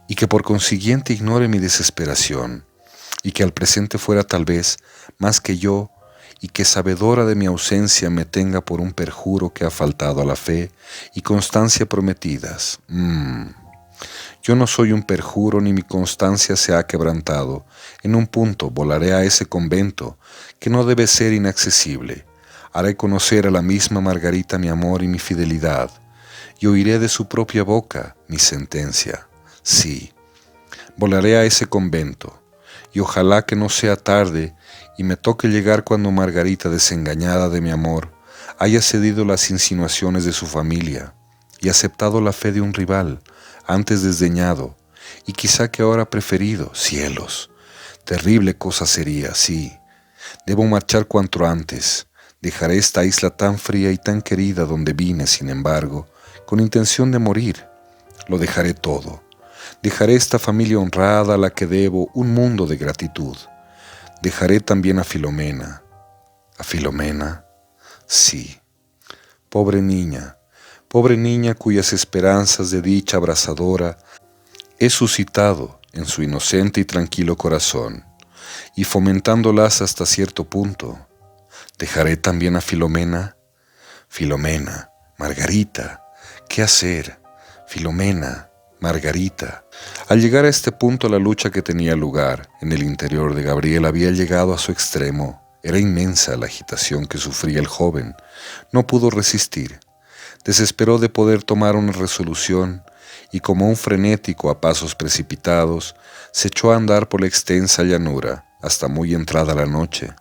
Y que por consiguiente ignore mi desesperación y que al presente fuera tal vez más que yo y que sabedora de mi ausencia me tenga por un perjuro que ha faltado a la fe y constancia prometidas. Yo no soy un perjuro ni mi constancia se ha quebrantado. En un punto volaré a ese convento que no debe ser inaccesible. Haré conocer a la misma Margarita mi amor y mi fidelidad y oiré de su propia boca mi sentencia. Sí, volaré a ese convento y ojalá que no sea tarde y me toque llegar cuando Margarita, desengañada de mi amor, haya cedido las insinuaciones de su familia y aceptado la fe de un rival, antes desdeñado, y quizá que ahora preferido. Cielos, terrible cosa sería, sí. Debo marchar cuanto antes. Dejaré esta isla tan fría y tan querida donde vine, sin embargo, con intención de morir. Lo dejaré todo. Dejaré esta familia honrada a la que debo un mundo de gratitud. Dejaré también a Filomena. ¿A Filomena? Sí. Pobre niña cuyas esperanzas de dicha abrasadora he suscitado en su inocente y tranquilo corazón, y fomentándolas hasta cierto punto. ¿Dejaré también a Filomena? Filomena, Margarita, ¿qué hacer? Filomena, Margarita. Al llegar a este punto, la lucha que tenía lugar en el interior de Gabriel había llegado a su extremo. Era inmensa la agitación que sufría el joven. No pudo resistir. Desesperó de poder tomar una resolución y, como un frenético a pasos precipitados, se echó a andar por la extensa llanura hasta muy entrada la noche.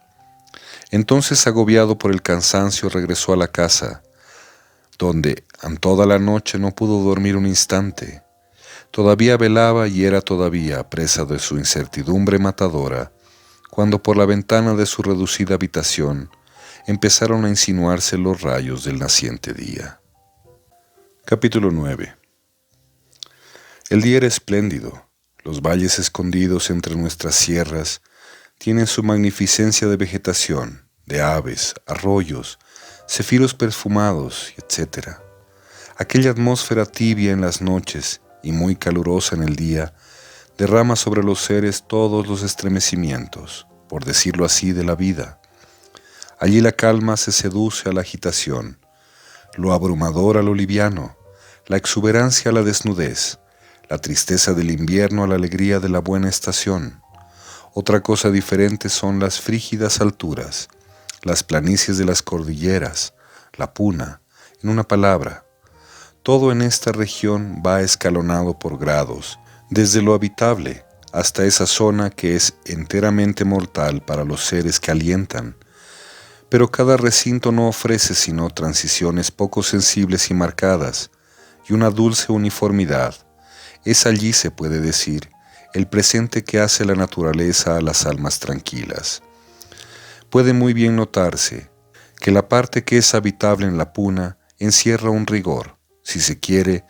Entonces, agobiado por el cansancio, regresó a la casa, donde en toda la noche no pudo dormir un instante. Todavía velaba y era todavía presa de su incertidumbre matadora, cuando por la ventana de su reducida habitación empezaron a insinuarse los rayos del naciente día. Capítulo 9. El día era espléndido. Los valles escondidos entre nuestras sierras tienen su magnificencia de vegetación, de aves, arroyos, cefiros perfumados, etc. Aquella atmósfera tibia en las noches y muy calurosa en el día derrama sobre los seres todos los estremecimientos, por decirlo así, de la vida. Allí la calma se seduce a la agitación, lo abrumador a lo liviano, la exuberancia a la desnudez, la tristeza del invierno a la alegría de la buena estación. Otra cosa diferente son las frígidas alturas, las planicies de las cordilleras, la puna, en una palabra. Todo en esta región va escalonado por grados, desde lo habitable hasta esa zona que es enteramente mortal para los seres que alientan. Pero cada recinto no ofrece sino transiciones poco sensibles y marcadas, y una dulce uniformidad. Es allí, se puede decir, el presente que hace la naturaleza a las almas tranquilas. Puede muy bien notarse que la parte que es habitable en la puna encierra un rigor, si se quiere,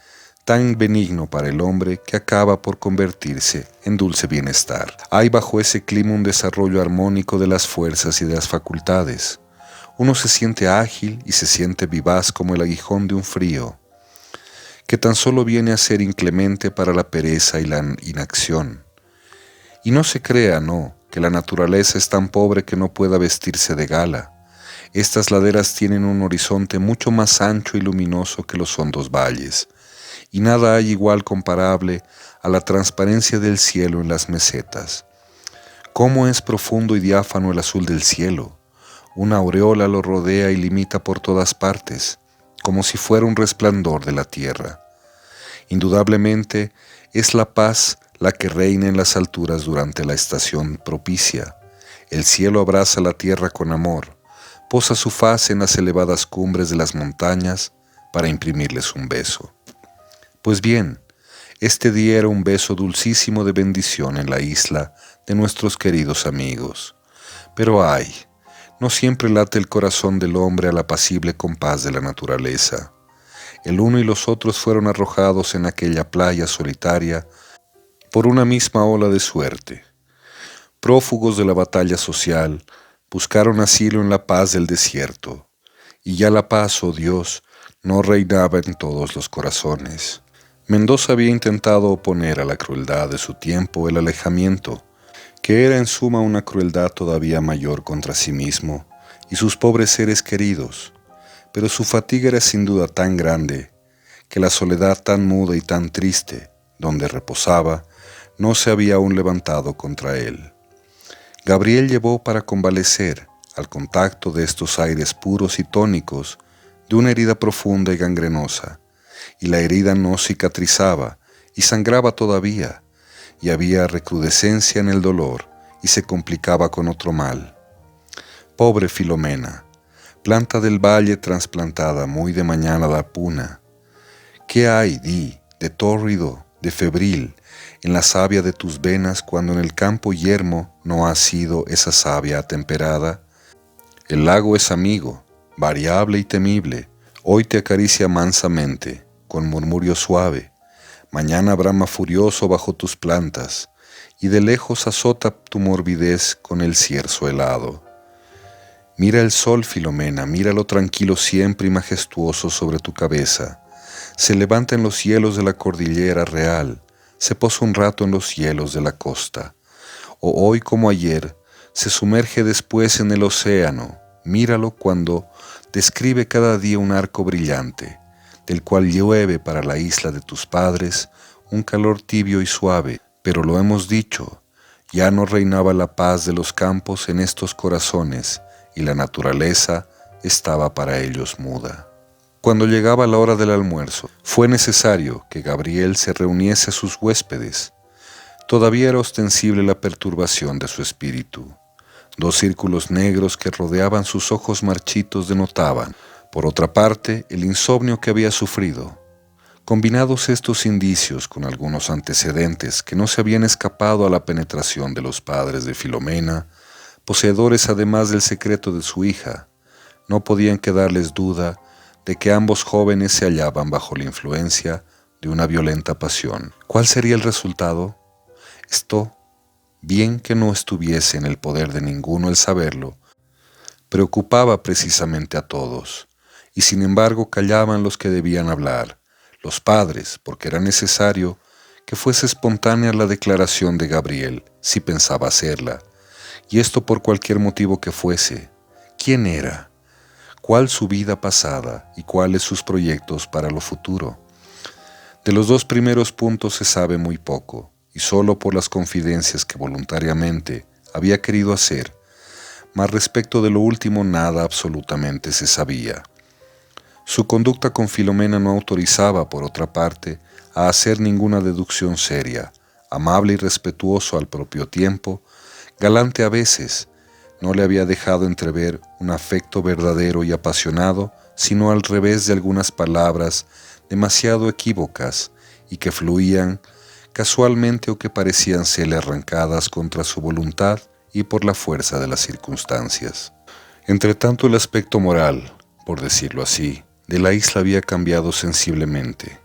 tan benigno para el hombre que acaba por convertirse en dulce bienestar. Hay bajo ese clima un desarrollo armónico de las fuerzas y de las facultades. Uno se siente ágil y se siente vivaz como el aguijón de un frío, que tan solo viene a ser inclemente para la pereza y la inacción. Y no se crea, no, que la naturaleza es tan pobre que no pueda vestirse de gala. Estas laderas tienen un horizonte mucho más ancho y luminoso que los hondos valles, y nada hay igual comparable a la transparencia del cielo en las mesetas. ¿Cómo es profundo y diáfano el azul del cielo? Una aureola lo rodea y limita por todas partes, como si fuera un resplandor de la tierra. Indudablemente, es la paz la que reina en las alturas durante la estación propicia. El cielo abraza la tierra con amor, posa su faz en las elevadas cumbres de las montañas para imprimirles un beso. Pues bien, este día era un beso dulcísimo de bendición en la isla de nuestros queridos amigos. Pero ay, no siempre late el corazón del hombre al apacible compás de la naturaleza. El uno y los otros fueron arrojados en aquella playa solitaria por una misma ola de suerte. Prófugos de la batalla social, buscaron asilo en la paz del desierto, y ya la paz, oh Dios, no reinaba en todos los corazones. Mendoza había intentado oponer a la crueldad de su tiempo el alejamiento, que era en suma una crueldad todavía mayor contra sí mismo y sus pobres seres queridos, pero su fatiga era sin duda tan grande que la soledad tan muda y tan triste, donde reposaba, no se había aún levantado contra él. Gabriel llevó para convalecer, al contacto de estos aires puros y tónicos, de una herida profunda y gangrenosa, y la herida no cicatrizaba y sangraba todavía, y había recrudescencia en el dolor y se complicaba con otro mal. Pobre Filomena, planta del valle trasplantada muy de mañana a la puna, ¿qué hay, di, de tórrido, de febril, en la savia de tus venas cuando en el campo yermo no ha sido esa savia atemperada? El lago es amigo, variable y temible, hoy te acaricia mansamente, con murmurio suave, Mañana brama furioso bajo tus plantas, y de lejos azota tu morbidez con el cierzo helado. Mira el sol, Filomena, míralo tranquilo siempre y majestuoso sobre tu cabeza. Se levanta en los cielos de la cordillera real, se posa un rato en los cielos de la costa. O hoy como ayer, se sumerge después en el océano. Míralo cuando describe cada día un arco brillante, del cual llueve para la isla de tus padres un calor tibio y suave. Pero lo hemos dicho, ya no reinaba la paz de los campos en estos corazones, y la naturaleza estaba para ellos muda. Cuando llegaba la hora del almuerzo, fue necesario que Gabriel se reuniese a sus huéspedes. Todavía era ostensible la perturbación de su espíritu. Dos círculos negros que rodeaban sus ojos marchitos denotaban, por otra parte, el insomnio que había sufrido. Combinados estos indicios con algunos antecedentes que no se habían escapado a la penetración de los padres de Filomena, poseedores además del secreto de su hija, no podían quedarles duda de que ambos jóvenes se hallaban bajo la influencia de una violenta pasión. ¿Cuál sería el resultado? Esto, bien que no estuviese en el poder de ninguno el saberlo, preocupaba precisamente a todos, y sin embargo callaban los que debían hablar, los padres, porque era necesario que fuese espontánea la declaración de Gabriel, si pensaba hacerla, y esto por cualquier motivo que fuese. ¿Quién era? ¿Cuál su vida pasada y cuáles sus proyectos para lo futuro? De los dos primeros puntos se sabe muy poco, y solo por las confidencias que voluntariamente había querido hacer, mas respecto de lo último nada absolutamente se sabía. Su conducta con Filomena no autorizaba, por otra parte, a hacer ninguna deducción seria, amable y respetuoso al propio tiempo, galante a veces, no le había dejado entrever un afecto verdadero y apasionado, sino al revés de algunas palabras demasiado equívocas y que fluían casualmente o que parecían serle arrancadas contra su voluntad y por la fuerza de las circunstancias. Entretanto, el aspecto moral, por decirlo así, de la isla había cambiado sensiblemente.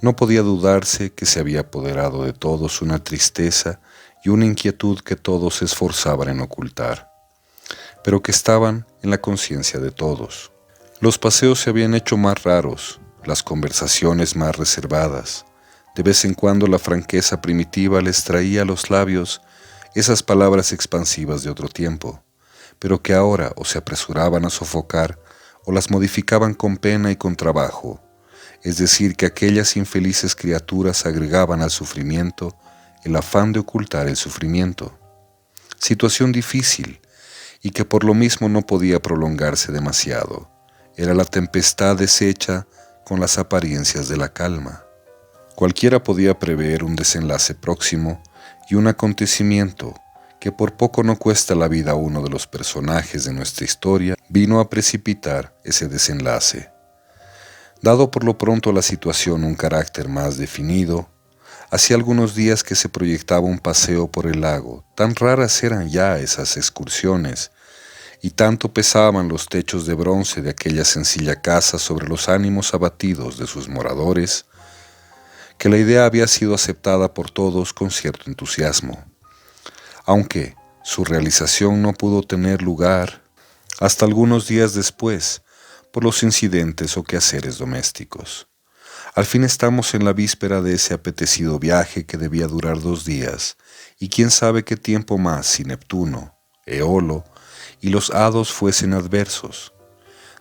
No podía dudarse que se había apoderado de todos una tristeza y una inquietud que todos se esforzaban en ocultar, pero que estaban en la conciencia de todos. Los paseos se habían hecho más raros, las conversaciones más reservadas. De vez en cuando la franqueza primitiva les traía a los labios esas palabras expansivas de otro tiempo, pero que ahora o se apresuraban a sofocar o las modificaban con pena y con trabajo, es decir, que aquellas infelices criaturas agregaban al sufrimiento el afán de ocultar el sufrimiento. Situación difícil y que por lo mismo no podía prolongarse demasiado. Era la tempestad deshecha con las apariencias de la calma. Cualquiera podía prever un desenlace próximo y un acontecimiento que por poco no cuesta la vida a uno de los personajes de nuestra historia, vino a precipitar ese desenlace. Dado por lo pronto a la situación un carácter más definido, hacía algunos días que se proyectaba un paseo por el lago. Tan raras eran ya esas excursiones, y tanto pesaban los techos de bronce de aquella sencilla casa sobre los ánimos abatidos de sus moradores, que la idea había sido aceptada por todos con cierto entusiasmo, aunque su realización no pudo tener lugar hasta algunos días después por los incidentes o quehaceres domésticos. Al fin estamos en la víspera de ese apetecido viaje que debía durar 2 días, y quién sabe qué tiempo más si Neptuno, Eolo y los hados fuesen adversos.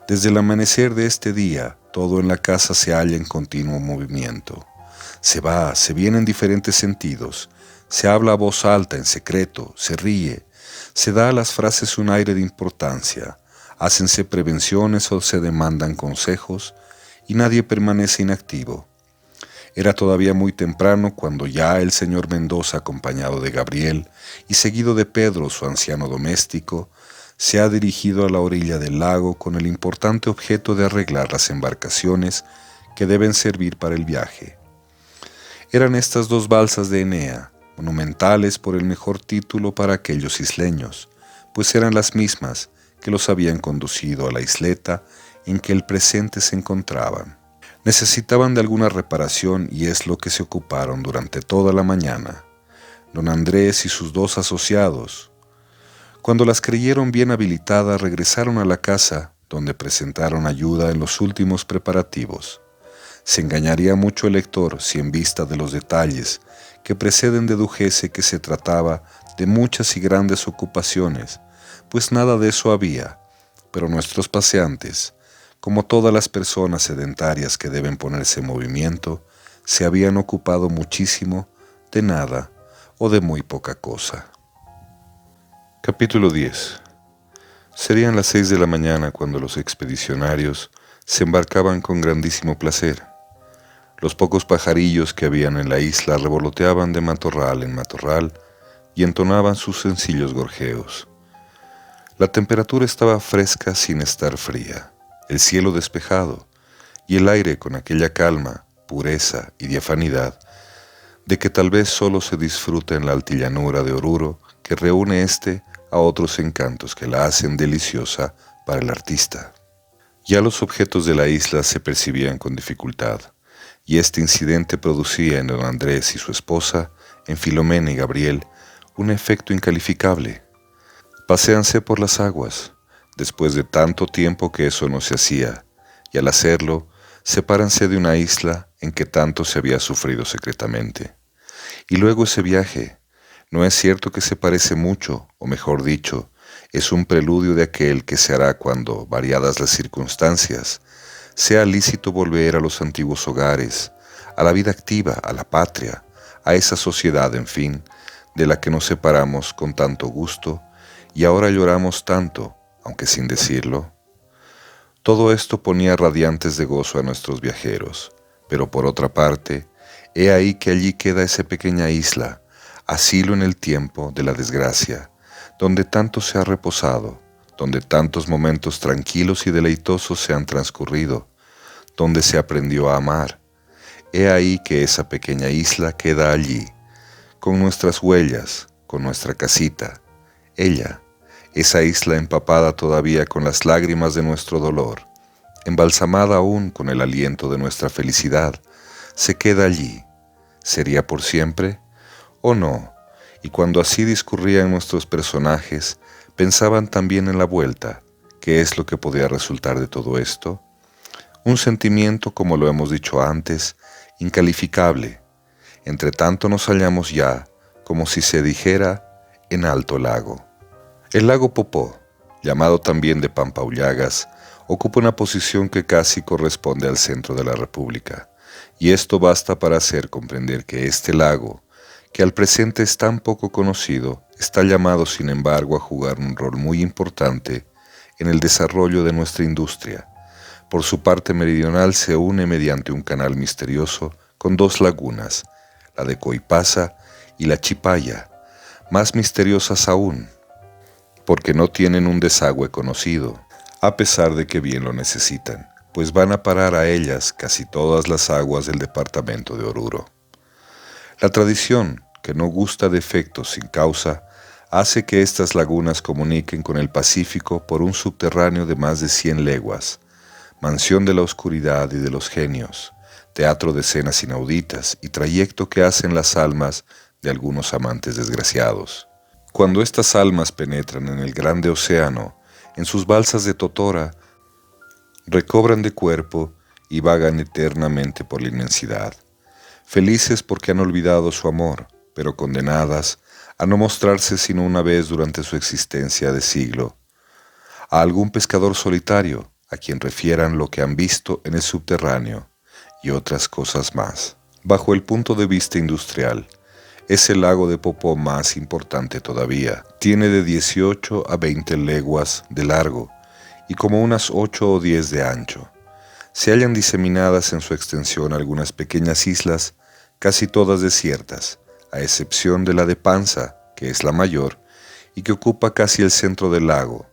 Desde el amanecer de este día, todo en la casa se halla en continuo movimiento. Se va, se viene en diferentes sentidos, se habla a voz alta, en secreto, se ríe, se da a las frases un aire de importancia, hácense prevenciones o se demandan consejos, y nadie permanece inactivo. Era todavía muy temprano cuando ya el señor Mendoza, acompañado de Gabriel y seguido de Pedro, su anciano doméstico, se ha dirigido a la orilla del lago con el importante objeto de arreglar las embarcaciones que deben servir para el viaje. Eran estas 2 balsas de Enea, monumentales por el mejor título para aquellos isleños, pues eran las mismas que los habían conducido a la isleta en que el presente se encontraban. Necesitaban de alguna reparación y es lo que se ocuparon durante toda la mañana, don Andrés y sus 2 asociados. Cuando las creyeron bien habilitadas, regresaron a la casa, donde presentaron ayuda en los últimos preparativos. Se engañaría mucho el lector si en vista de los detalles que preceden dedujese que se trataba de muchas y grandes ocupaciones, pues nada de eso había, pero nuestros paseantes, como todas las personas sedentarias que deben ponerse en movimiento, se habían ocupado muchísimo de nada o de muy poca cosa. Capítulo 10. Serían las 6 de la mañana cuando los expedicionarios se embarcaban con grandísimo placer. Los pocos pajarillos que habían en la isla revoloteaban de matorral en matorral y entonaban sus sencillos gorjeos. La temperatura estaba fresca sin estar fría, el cielo despejado y el aire con aquella calma, pureza y diafanidad de que tal vez solo se disfruta en la altillanura de Oruro, que reúne a otros encantos que la hacen deliciosa para el artista. Ya los objetos de la isla se percibían con dificultad, y este incidente producía en don Andrés y su esposa, en Filomena y Gabriel, un efecto incalificable. Paséanse por las aguas, después de tanto tiempo que eso no se hacía, y al hacerlo, sepáranse de una isla en que tanto se había sufrido secretamente. Y luego ese viaje, ¿no es cierto que se parece mucho, o mejor dicho, es un preludio de aquel que se hará cuando, variadas las circunstancias, sea lícito volver a los antiguos hogares, a la vida activa, a la patria, a esa sociedad, en fin, de la que nos separamos con tanto gusto y ahora lloramos tanto, aunque sin decirlo? Todo esto ponía radiantes de gozo a nuestros viajeros, pero por otra parte, he ahí que allí queda esa pequeña isla, asilo en el tiempo de la desgracia, donde tanto se ha reposado, donde tantos momentos tranquilos y deleitosos se han transcurrido, donde se aprendió a amar. He ahí que esa pequeña isla queda allí, con nuestras huellas, con nuestra casita, ella, esa isla empapada todavía con las lágrimas de nuestro dolor, embalsamada aún con el aliento de nuestra felicidad, se queda allí. ¿Sería por siempre o no? Y cuando así discurrían nuestros personajes, pensaban también en la vuelta. ¿Qué es lo que podía resultar de todo esto? Un sentimiento, como lo hemos dicho antes, incalificable. Entre tanto nos hallamos ya, como si se dijera, en alto lago. El lago Popó, llamado también de Pampaullagas, ocupa una posición que casi corresponde al centro de la República, y esto basta para hacer comprender que este lago, que al presente es tan poco conocido, está llamado sin embargo a jugar un rol muy importante en el desarrollo de nuestra industria. Por su parte meridional se une mediante un canal misterioso con 2 lagunas, la de Coipasa y la Chipaya, más misteriosas aún, porque no tienen un desagüe conocido, a pesar de que bien lo necesitan, pues van a parar a ellas casi todas las aguas del departamento de Oruro. La tradición, que no gusta de efectos sin causa, hace que estas lagunas comuniquen con el Pacífico por un subterráneo de más de 100 leguas, mansión de la oscuridad y de los genios, teatro de escenas inauditas y trayecto que hacen las almas de algunos amantes desgraciados. Cuando estas almas penetran en el grande océano, en sus balsas de totora, recobran de cuerpo y vagan eternamente por la inmensidad, felices porque han olvidado su amor, pero condenadas a no mostrarse sino una vez durante su existencia de siglo, a algún pescador solitario, a quien refieran lo que han visto en el subterráneo y otras cosas más. Bajo el punto de vista industrial, es el lago de Popó más importante todavía. Tiene de 18 a 20 leguas de largo y como unas 8 o 10 de ancho. Se hallan diseminadas en su extensión algunas pequeñas islas, casi todas desiertas, a excepción de la de Panza, que es la mayor, y que ocupa casi el centro del lago.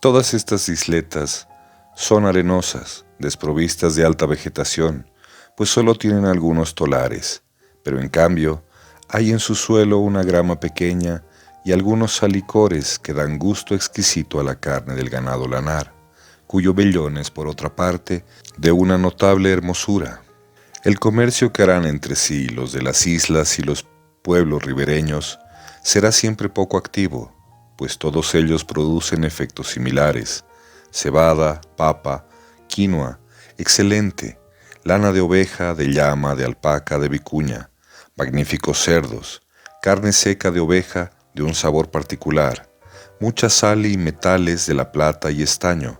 Todas estas isletas son arenosas, desprovistas de alta vegetación, pues solo tienen algunos tolares, pero en cambio hay en su suelo una grama pequeña y algunos salicores que dan gusto exquisito a la carne del ganado lanar, cuyo vellón es, por otra parte, de una notable hermosura. El comercio que harán entre sí los de las islas y los pueblos ribereños será siempre poco activo, pues todos ellos producen efectos similares: cebada, papa, quinoa, excelente, lana de oveja, de llama, de alpaca, de vicuña, magníficos cerdos, carne seca de oveja de un sabor particular, mucha sal y metales de la plata y estaño,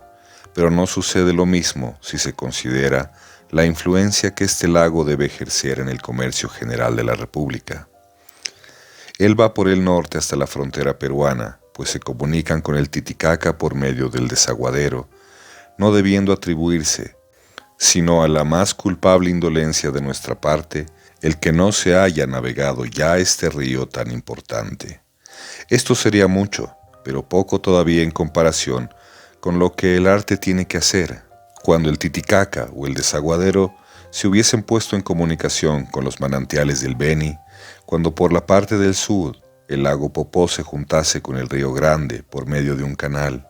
pero no sucede lo mismo si se considera la influencia que este lago debe ejercer en el comercio general de la República. Él va por el norte hasta la frontera peruana, pues se comunican con el Titicaca por medio del desaguadero, no debiendo atribuirse, sino a la más culpable indolencia de nuestra parte, el que no se haya navegado ya este río tan importante. Esto sería mucho, pero poco todavía en comparación con lo que el arte tiene que hacer. Cuando el Titicaca o el desaguadero se hubiesen puesto en comunicación con los manantiales del Beni, cuando por la parte del sur el lago Popó se juntase con el río Grande por medio de un canal,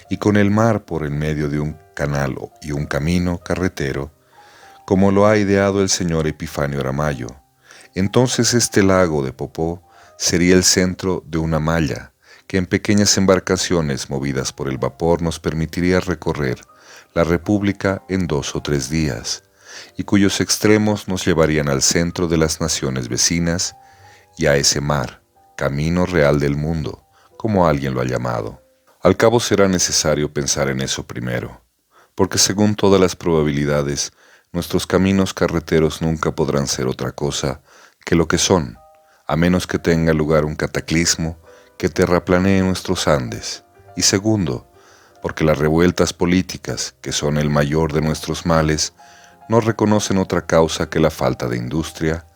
y con el mar por en medio de un canal y un camino carretero, como lo ha ideado el señor Epifanio Aramayo, entonces este lago de Popó sería el centro de una malla que en pequeñas embarcaciones movidas por el vapor nos permitiría recorrer la República en 2 o 3 días, y cuyos extremos nos llevarían al centro de las naciones vecinas y a ese mar, camino real del mundo, como alguien lo ha llamado. Al cabo será necesario pensar en eso primero, porque según todas las probabilidades, nuestros caminos carreteros nunca podrán ser otra cosa que lo que son, a menos que tenga lugar un cataclismo que terraplanee nuestros Andes. Y segundo, porque las revueltas políticas, que son el mayor de nuestros males, no reconocen otra causa que la falta de industria,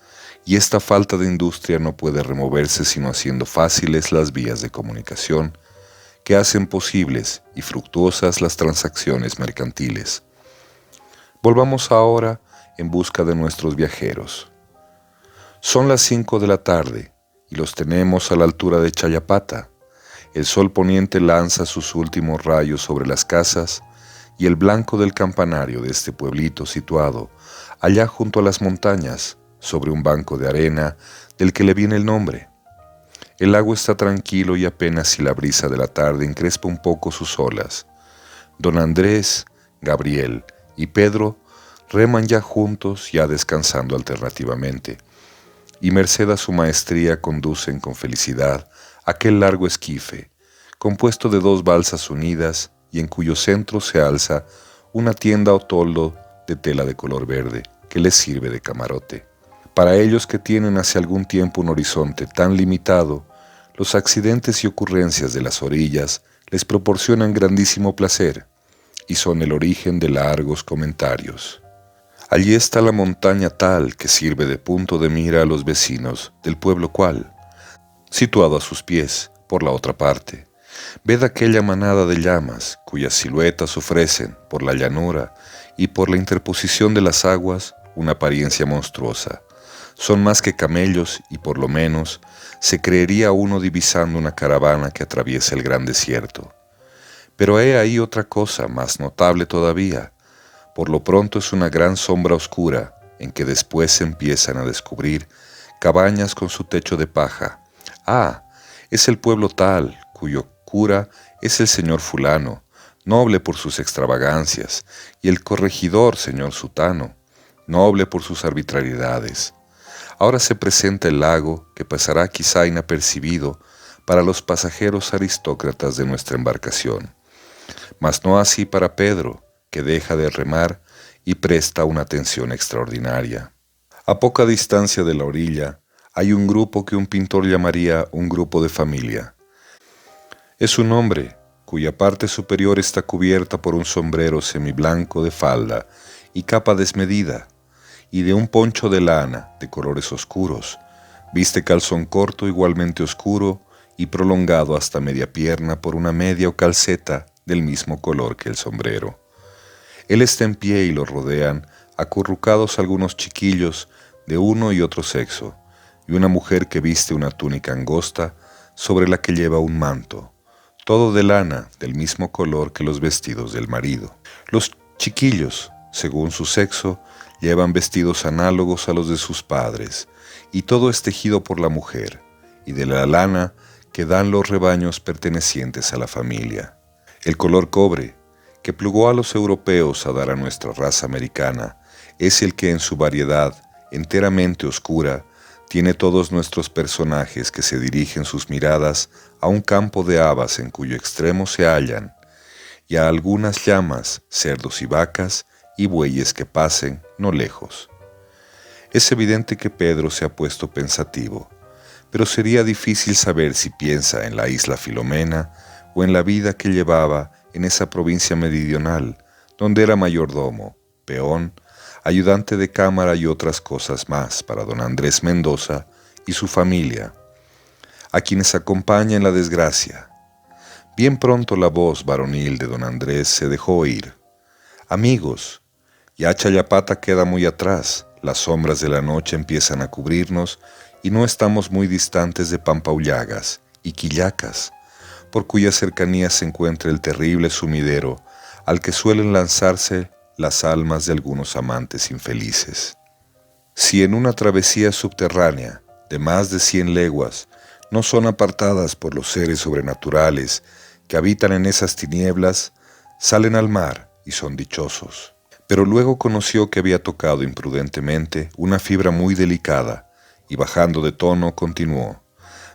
y esta falta de industria no puede removerse sino haciendo fáciles las vías de comunicación que hacen posibles y fructuosas las transacciones mercantiles. Volvamos ahora en busca de nuestros viajeros. Son las 5 de la tarde y los tenemos a la altura de Chayapata. El sol poniente lanza sus últimos rayos sobre las casas y el blanco del campanario de este pueblito situado allá junto a las montañas, sobre un banco de arena del que le viene el nombre. El lago está tranquilo y apenas si la brisa de la tarde encrespa un poco sus olas. Don Andrés, Gabriel y Pedro reman ya juntos, ya descansando alternativamente, y merced a su maestría conducen con felicidad aquel largo esquife, compuesto de 2 balsas unidas y en cuyo centro se alza una tienda o toldo de tela de color verde que les sirve de camarote. Para ellos que tienen hace algún tiempo un horizonte tan limitado, los accidentes y ocurrencias de las orillas les proporcionan grandísimo placer y son el origen de largos comentarios. Allí está la montaña tal que sirve de punto de mira a los vecinos del pueblo cual, situado a sus pies, por la otra parte, ved aquella manada de llamas cuyas siluetas ofrecen, por la llanura y por la interposición de las aguas, una apariencia monstruosa. Son más que camellos y por lo menos se creería uno divisando una caravana que atraviesa el gran desierto. Pero he ahí otra cosa más notable todavía. Por lo pronto es una gran sombra oscura en que después se empiezan a descubrir cabañas con su techo de paja. Ah, es el pueblo tal, cuyo cura es el señor fulano, noble por sus extravagancias, y el corregidor señor sutano, noble por sus arbitrariedades. Ahora se presenta el lago que pasará quizá inapercibido para los pasajeros aristócratas de nuestra embarcación, mas no así para Pedro, que deja de remar y presta una atención extraordinaria. A poca distancia de la orilla hay un grupo que un pintor llamaría un grupo de familia. Es un hombre cuya parte superior está cubierta por un sombrero semiblanco de falda y capa desmedida, y de un poncho de lana de colores oscuros. Viste calzón corto igualmente oscuro y prolongado hasta media pierna por una media o calceta del mismo color que el sombrero. Él está en pie y lo rodean acurrucados algunos chiquillos de uno y otro sexo, y una mujer que viste una túnica angosta sobre la que lleva un manto, todo de lana, del mismo color que los vestidos del marido. Los chiquillos, según su sexo, llevan vestidos análogos a los de sus padres, y todo es tejido por la mujer, y de la lana que dan los rebaños pertenecientes a la familia. El color cobre, que plugó a los europeos a dar a nuestra raza americana, es el que en su variedad enteramente oscura tiene todos nuestros personajes que se dirigen sus miradas a un campo de habas en cuyo extremo se hallan, y a algunas llamas, cerdos y vacas, y bueyes que pasen no lejos. Es evidente que Pedro se ha puesto pensativo, pero sería difícil saber si piensa en la isla Filomena o en la vida que llevaba en esa provincia meridional, donde era mayordomo, peón, ayudante de cámara y otras cosas más para don Andrés Mendoza y su familia, a quienes acompaña en la desgracia. Bien pronto la voz varonil de don Andrés se dejó oír. Amigos, ya Chayapata queda muy atrás, las sombras de la noche empiezan a cubrirnos y no estamos muy distantes de Pampaullagas y Quillacas, por cuya cercanía se encuentra el terrible sumidero al que suelen lanzarse las almas de algunos amantes infelices. Si en una travesía subterránea de más de 100 leguas no son apartadas por los seres sobrenaturales que habitan en esas tinieblas, salen al mar y son dichosos. Pero luego conoció que había tocado imprudentemente una fibra muy delicada y bajando de tono continuó: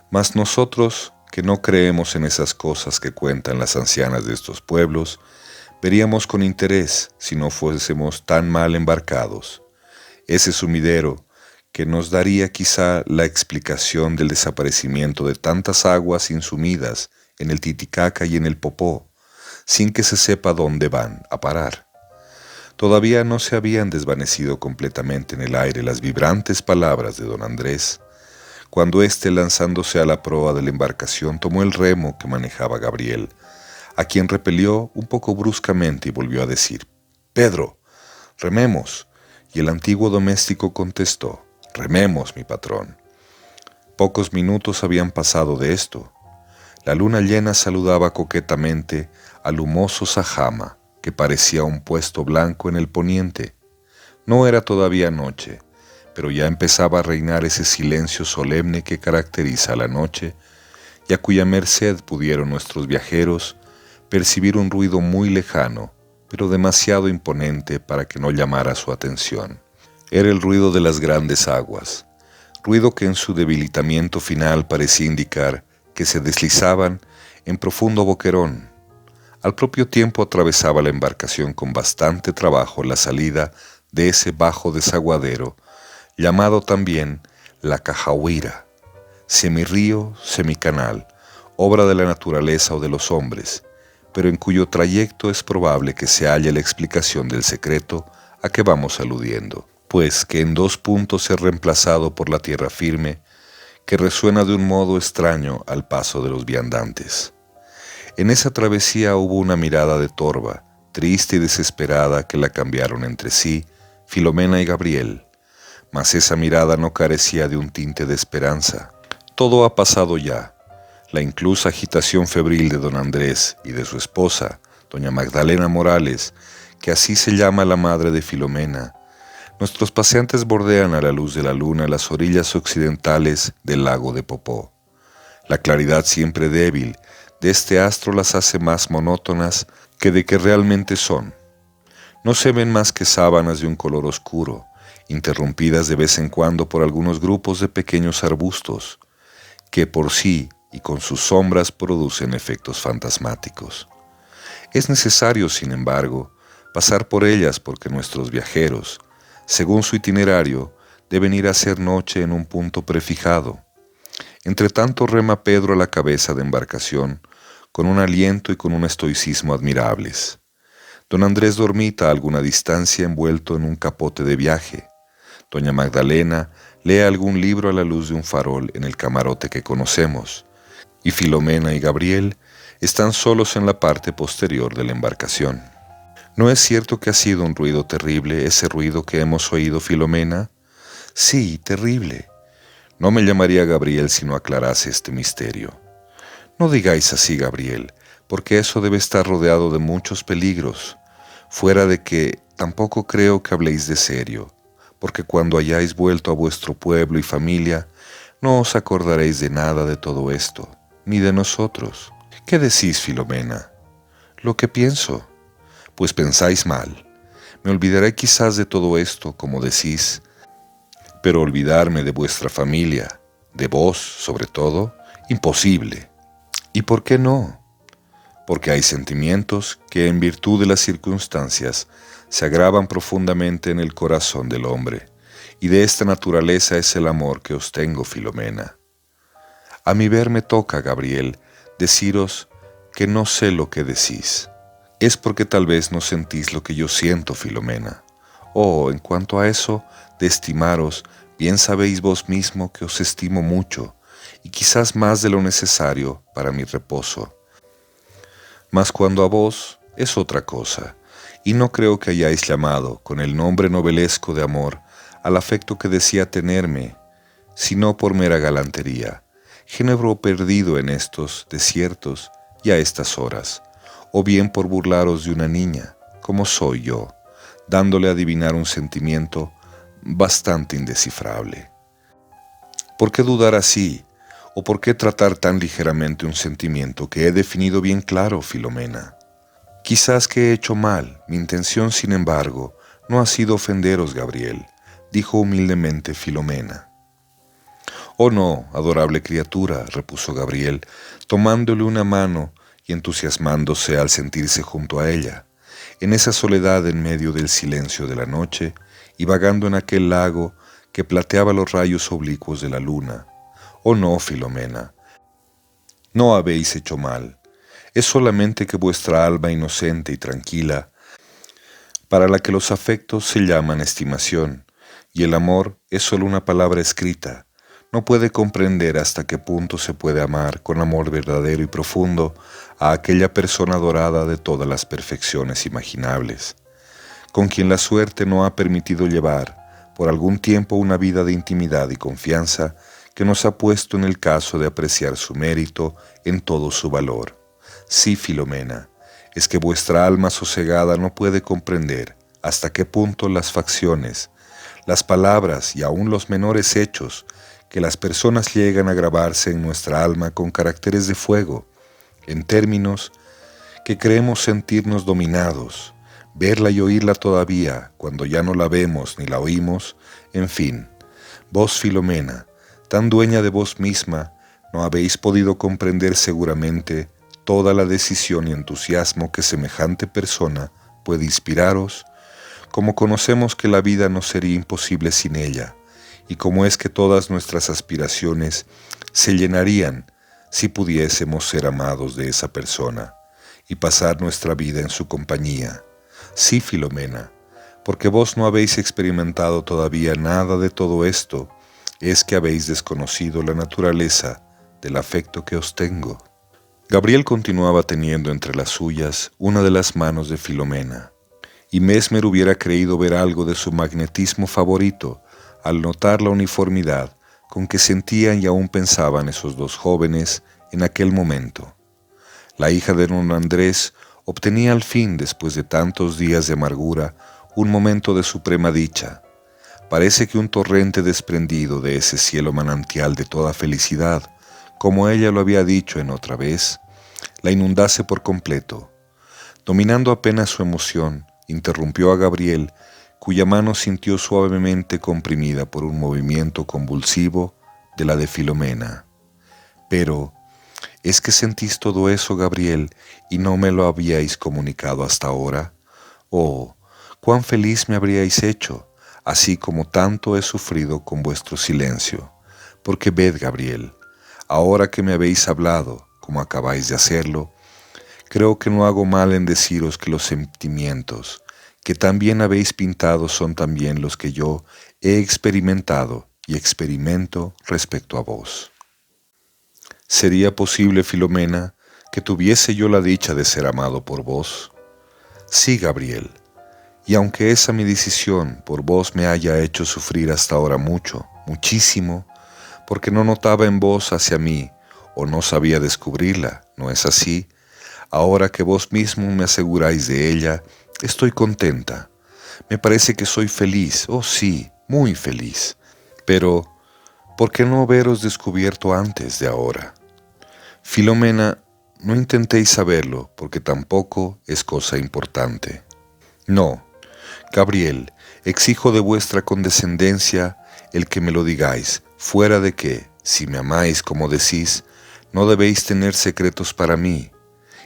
mas nosotros, que no creemos en esas cosas que cuentan las ancianas de estos pueblos, veríamos con interés si no fuésemos tan mal embarcados. Ese sumidero, que nos daría quizá la explicación del desaparecimiento de tantas aguas insumidas en el Titicaca y en el Popó, sin que se sepa dónde van a parar. Todavía no se habían desvanecido completamente en el aire las vibrantes palabras de don Andrés, cuando éste, lanzándose a la proa de la embarcación, tomó el remo que manejaba Gabriel, a quien repelió un poco bruscamente y volvió a decir: «Pedro, rememos». Y el antiguo doméstico contestó: «Rememos, mi patrón». Pocos minutos habían pasado de esto. La luna llena saludaba coquetamente al humoso Sajama, que parecía un puesto blanco en el poniente. No era todavía noche, pero ya empezaba a reinar ese silencio solemne que caracteriza a la noche, y a cuya merced pudieron nuestros viajeros percibir un ruido muy lejano, pero demasiado imponente para que no llamara su atención. Era el ruido de las grandes aguas, ruido que en su debilitamiento final parecía indicar que se deslizaban en profundo boquerón. Al propio tiempo atravesaba la embarcación con bastante trabajo la salida de ese bajo desaguadero, llamado también la Cajahuira, semirrío, semicanal, obra de la naturaleza o de los hombres, pero en cuyo trayecto es probable que se halle la explicación del secreto a que vamos aludiendo, pues que en 2 puntos es reemplazado por la tierra firme, que resuena de un modo extraño al paso de los viandantes. En esa travesía hubo una mirada de torva, triste y desesperada, que la cambiaron entre sí Filomena y Gabriel, mas esa mirada no carecía de un tinte de esperanza. Todo ha pasado ya. La inclusa agitación febril de don Andrés y de su esposa, doña Magdalena Morales, que así se llama la madre de Filomena. Nuestros paseantes bordean a la luz de la luna las orillas occidentales del lago de Popó. La claridad siempre débil de este astro las hace más monótonas que de que realmente son. No se ven más que sábanas de un color oscuro, interrumpidas de vez en cuando por algunos grupos de pequeños arbustos, que por sí y con sus sombras producen efectos fantasmáticos. Es necesario, sin embargo, pasar por ellas porque nuestros viajeros, según su itinerario, deben ir a hacer noche en un punto prefijado. Entre tanto rema Pedro a la cabeza de embarcación, con un aliento y con un estoicismo admirables. Don Andrés dormita a alguna distancia envuelto en un capote de viaje. Doña Magdalena lee algún libro a la luz de un farol en el camarote que conocemos, y Filomena y Gabriel están solos en la parte posterior de la embarcación. ¿No es cierto que ha sido un ruido terrible ese ruido que hemos oído, Filomena? Sí, terrible. No me llamaría Gabriel si no aclarase este misterio. No digáis así, Gabriel, porque eso debe estar rodeado de muchos peligros, fuera de que tampoco creo que habléis de serio, porque cuando hayáis vuelto a vuestro pueblo y familia, no os acordaréis de nada de todo esto, ni de nosotros. ¿Qué decís, Filomena? Lo que pienso. Pues pensáis mal. Me olvidaré quizás de todo esto, como decís, pero olvidarme de vuestra familia, de vos sobre todo, imposible. ¿Y por qué no? Porque hay sentimientos que en virtud de las circunstancias se agravan profundamente en el corazón del hombre, y de esta naturaleza es el amor que os tengo, Filomena. A mi ver me toca, Gabriel, deciros que no sé lo que decís. Es porque tal vez no sentís lo que yo siento, Filomena. En cuanto a eso, de estimaros, bien sabéis vos mismo que os estimo mucho, y quizás más de lo necesario para mi reposo. Mas cuando a vos es otra cosa, y no creo que hayáis llamado, con el nombre novelesco de amor, al afecto que decía tenerme, sino por mera galantería, género perdido en estos desiertos y a estas horas, o bien por burlaros de una niña, como soy yo, dándole a adivinar un sentimiento bastante indescifrable. ¿Por qué dudar así? ¿O por qué tratar tan ligeramente un sentimiento que he definido bien claro, Filomena? Quizás que he hecho mal, mi intención, sin embargo, no ha sido ofenderos, Gabriel, dijo humildemente Filomena. Oh no, adorable criatura, repuso Gabriel, tomándole una mano y entusiasmándose al sentirse junto a ella, en esa soledad en medio del silencio de la noche y vagando en aquel lago que plateaba los rayos oblicuos de la luna. Oh no, Filomena, no habéis hecho mal, es solamente que vuestra alma inocente y tranquila, para la que los afectos se llaman estimación, y el amor es solo una palabra escrita, no puede comprender hasta qué punto se puede amar con amor verdadero y profundo a aquella persona dorada de todas las perfecciones imaginables, con quien la suerte no ha permitido llevar por algún tiempo una vida de intimidad y confianza que nos ha puesto en el caso de apreciar su mérito en todo su valor. Sí, Filomena, es que vuestra alma sosegada no puede comprender hasta qué punto las facciones, las palabras y aún los menores hechos que las personas llegan a grabarse en nuestra alma con caracteres de fuego, en términos que creemos sentirnos dominados, verla y oírla todavía cuando ya no la vemos ni la oímos, en fin, vos, Filomena, tan dueña de vos misma, no habéis podido comprender seguramente toda la decisión y entusiasmo que semejante persona puede inspiraros, como conocemos que la vida no sería imposible sin ella, y como es que todas nuestras aspiraciones se llenarían si pudiésemos ser amados de esa persona y pasar nuestra vida en su compañía. Sí, Filomena, porque vos no habéis experimentado todavía nada de todo esto, es que habéis desconocido la naturaleza del afecto que os tengo. Gabriel continuaba teniendo entre las suyas una de las manos de Filomena, y Mesmer hubiera creído ver algo de su magnetismo favorito al notar la uniformidad con que sentían y aún pensaban esos dos jóvenes en aquel momento. La hija de don Andrés obtenía al fin, después de tantos días de amargura, un momento de suprema dicha. Parece que un torrente desprendido de ese cielo manantial de toda felicidad, como ella lo había dicho en otra vez, la inundase por completo. Dominando apenas su emoción, interrumpió a Gabriel, cuya mano sintió suavemente comprimida por un movimiento convulsivo de la de Filomena. Pero, ¿es que sentís todo eso, Gabriel, y no me lo habíais comunicado hasta ahora? Oh, cuán feliz me habríais hecho, así como tanto he sufrido con vuestro silencio. Porque ved, Gabriel, ahora que me habéis hablado, como acabáis de hacerlo, creo que no hago mal en deciros que los sentimientos que también habéis pintado son también los que yo he experimentado y experimento respecto a vos. ¿Sería posible, Filomena, que tuviese yo la dicha de ser amado por vos? Sí, Gabriel, y aunque esa mi decisión por vos me haya hecho sufrir hasta ahora mucho, muchísimo, porque no notaba en vos hacia mí o no sabía descubrirla, ¿no es así? Ahora que vos mismo me aseguráis de ella, estoy contenta. Me parece que soy feliz, oh sí, muy feliz. Pero, ¿por qué no haberos descubierto antes de ahora? Filomena, no intentéis saberlo, porque tampoco es cosa importante. No, Gabriel, exijo de vuestra condescendencia el que me lo digáis, fuera de que, si me amáis como decís, no debéis tener secretos para mí.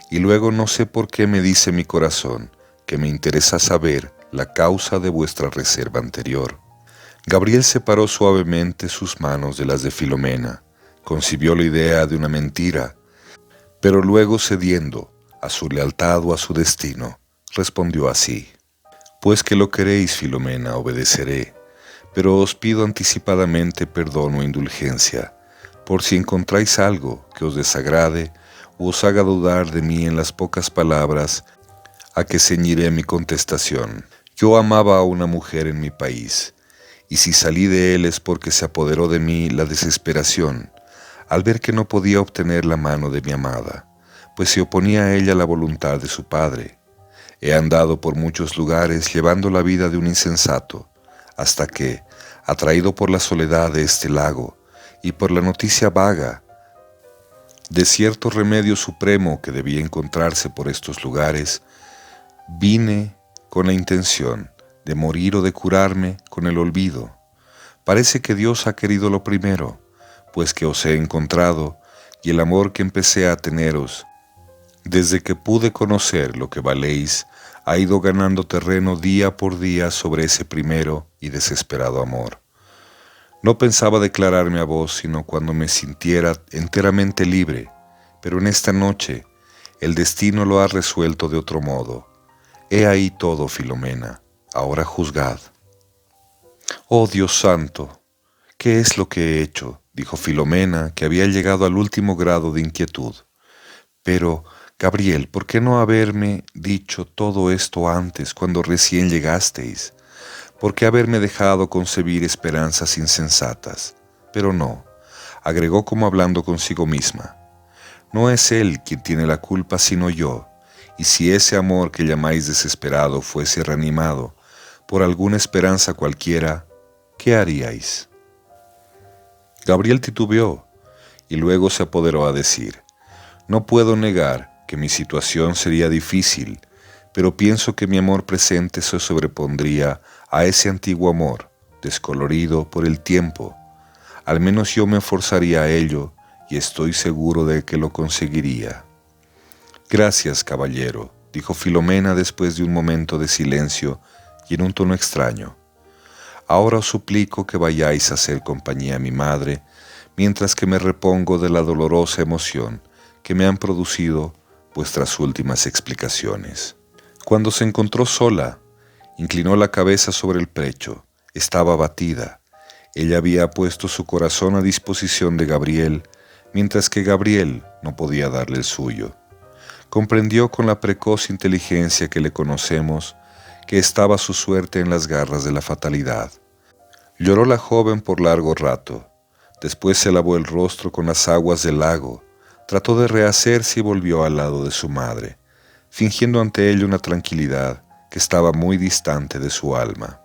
Y luego no sé por qué me dice mi corazón que me interesa saber la causa de vuestra reserva anterior. Gabriel separó suavemente sus manos de las de Filomena, concibió la idea de una mentira, pero luego cediendo a su lealtad o a su destino, respondió así: Pues que lo queréis, Filomena, obedeceré, pero os pido anticipadamente perdón o indulgencia, por si encontráis algo que os desagrade o os haga dudar de mí en las pocas palabras a que ceñiré mi contestación. Yo amaba a una mujer en mi país, y si salí de él es porque se apoderó de mí la desesperación, al ver que no podía obtener la mano de mi amada, pues se oponía a ella la voluntad de su padre. He andado por muchos lugares llevando la vida de un insensato, hasta que, atraído por la soledad de este lago y por la noticia vaga de cierto remedio supremo que debía encontrarse por estos lugares, vine con la intención de morir o de curarme con el olvido. Parece que Dios ha querido lo primero, pues que os he encontrado, y el amor que empecé a teneros, desde que pude conocer lo que valéis, ha ido ganando terreno día por día sobre ese primero y desesperado amor. No pensaba declararme a vos sino cuando me sintiera enteramente libre, pero en esta noche el destino lo ha resuelto de otro modo. He ahí todo, Filomena, ahora juzgad. Oh Dios santo, ¿qué es lo que he hecho?, dijo Filomena, que había llegado al último grado de inquietud. Pero, Gabriel, ¿por qué no haberme dicho todo esto antes, cuando recién llegasteis? ¿Por qué haberme dejado concebir esperanzas insensatas? Pero no, agregó como hablando consigo misma, no es él quien tiene la culpa sino yo, y si ese amor que llamáis desesperado fuese reanimado por alguna esperanza cualquiera, ¿qué haríais? Gabriel titubeó, y luego se apoderó a decir: No puedo negar que mi situación sería difícil, pero pienso que mi amor presente se sobrepondría a ese antiguo amor, descolorido por el tiempo. Al menos yo me esforzaría a ello, y estoy seguro de que lo conseguiría. Gracias, caballero, dijo Filomena después de un momento de silencio y en un tono extraño. Ahora os suplico que vayáis a hacer compañía a mi madre, mientras que me repongo de la dolorosa emoción que me han producido vuestras últimas explicaciones. Cuando se encontró sola, inclinó la cabeza sobre el pecho. Estaba abatida. Ella había puesto su corazón a disposición de Gabriel, mientras que Gabriel no podía darle el suyo. Comprendió con la precoz inteligencia que le conocemos que estaba su suerte en las garras de la fatalidad. Lloró la joven por largo rato. Después se lavó el rostro con las aguas del lago, trató de rehacerse y volvió al lado de su madre, fingiendo ante ella una tranquilidad que estaba muy distante de su alma.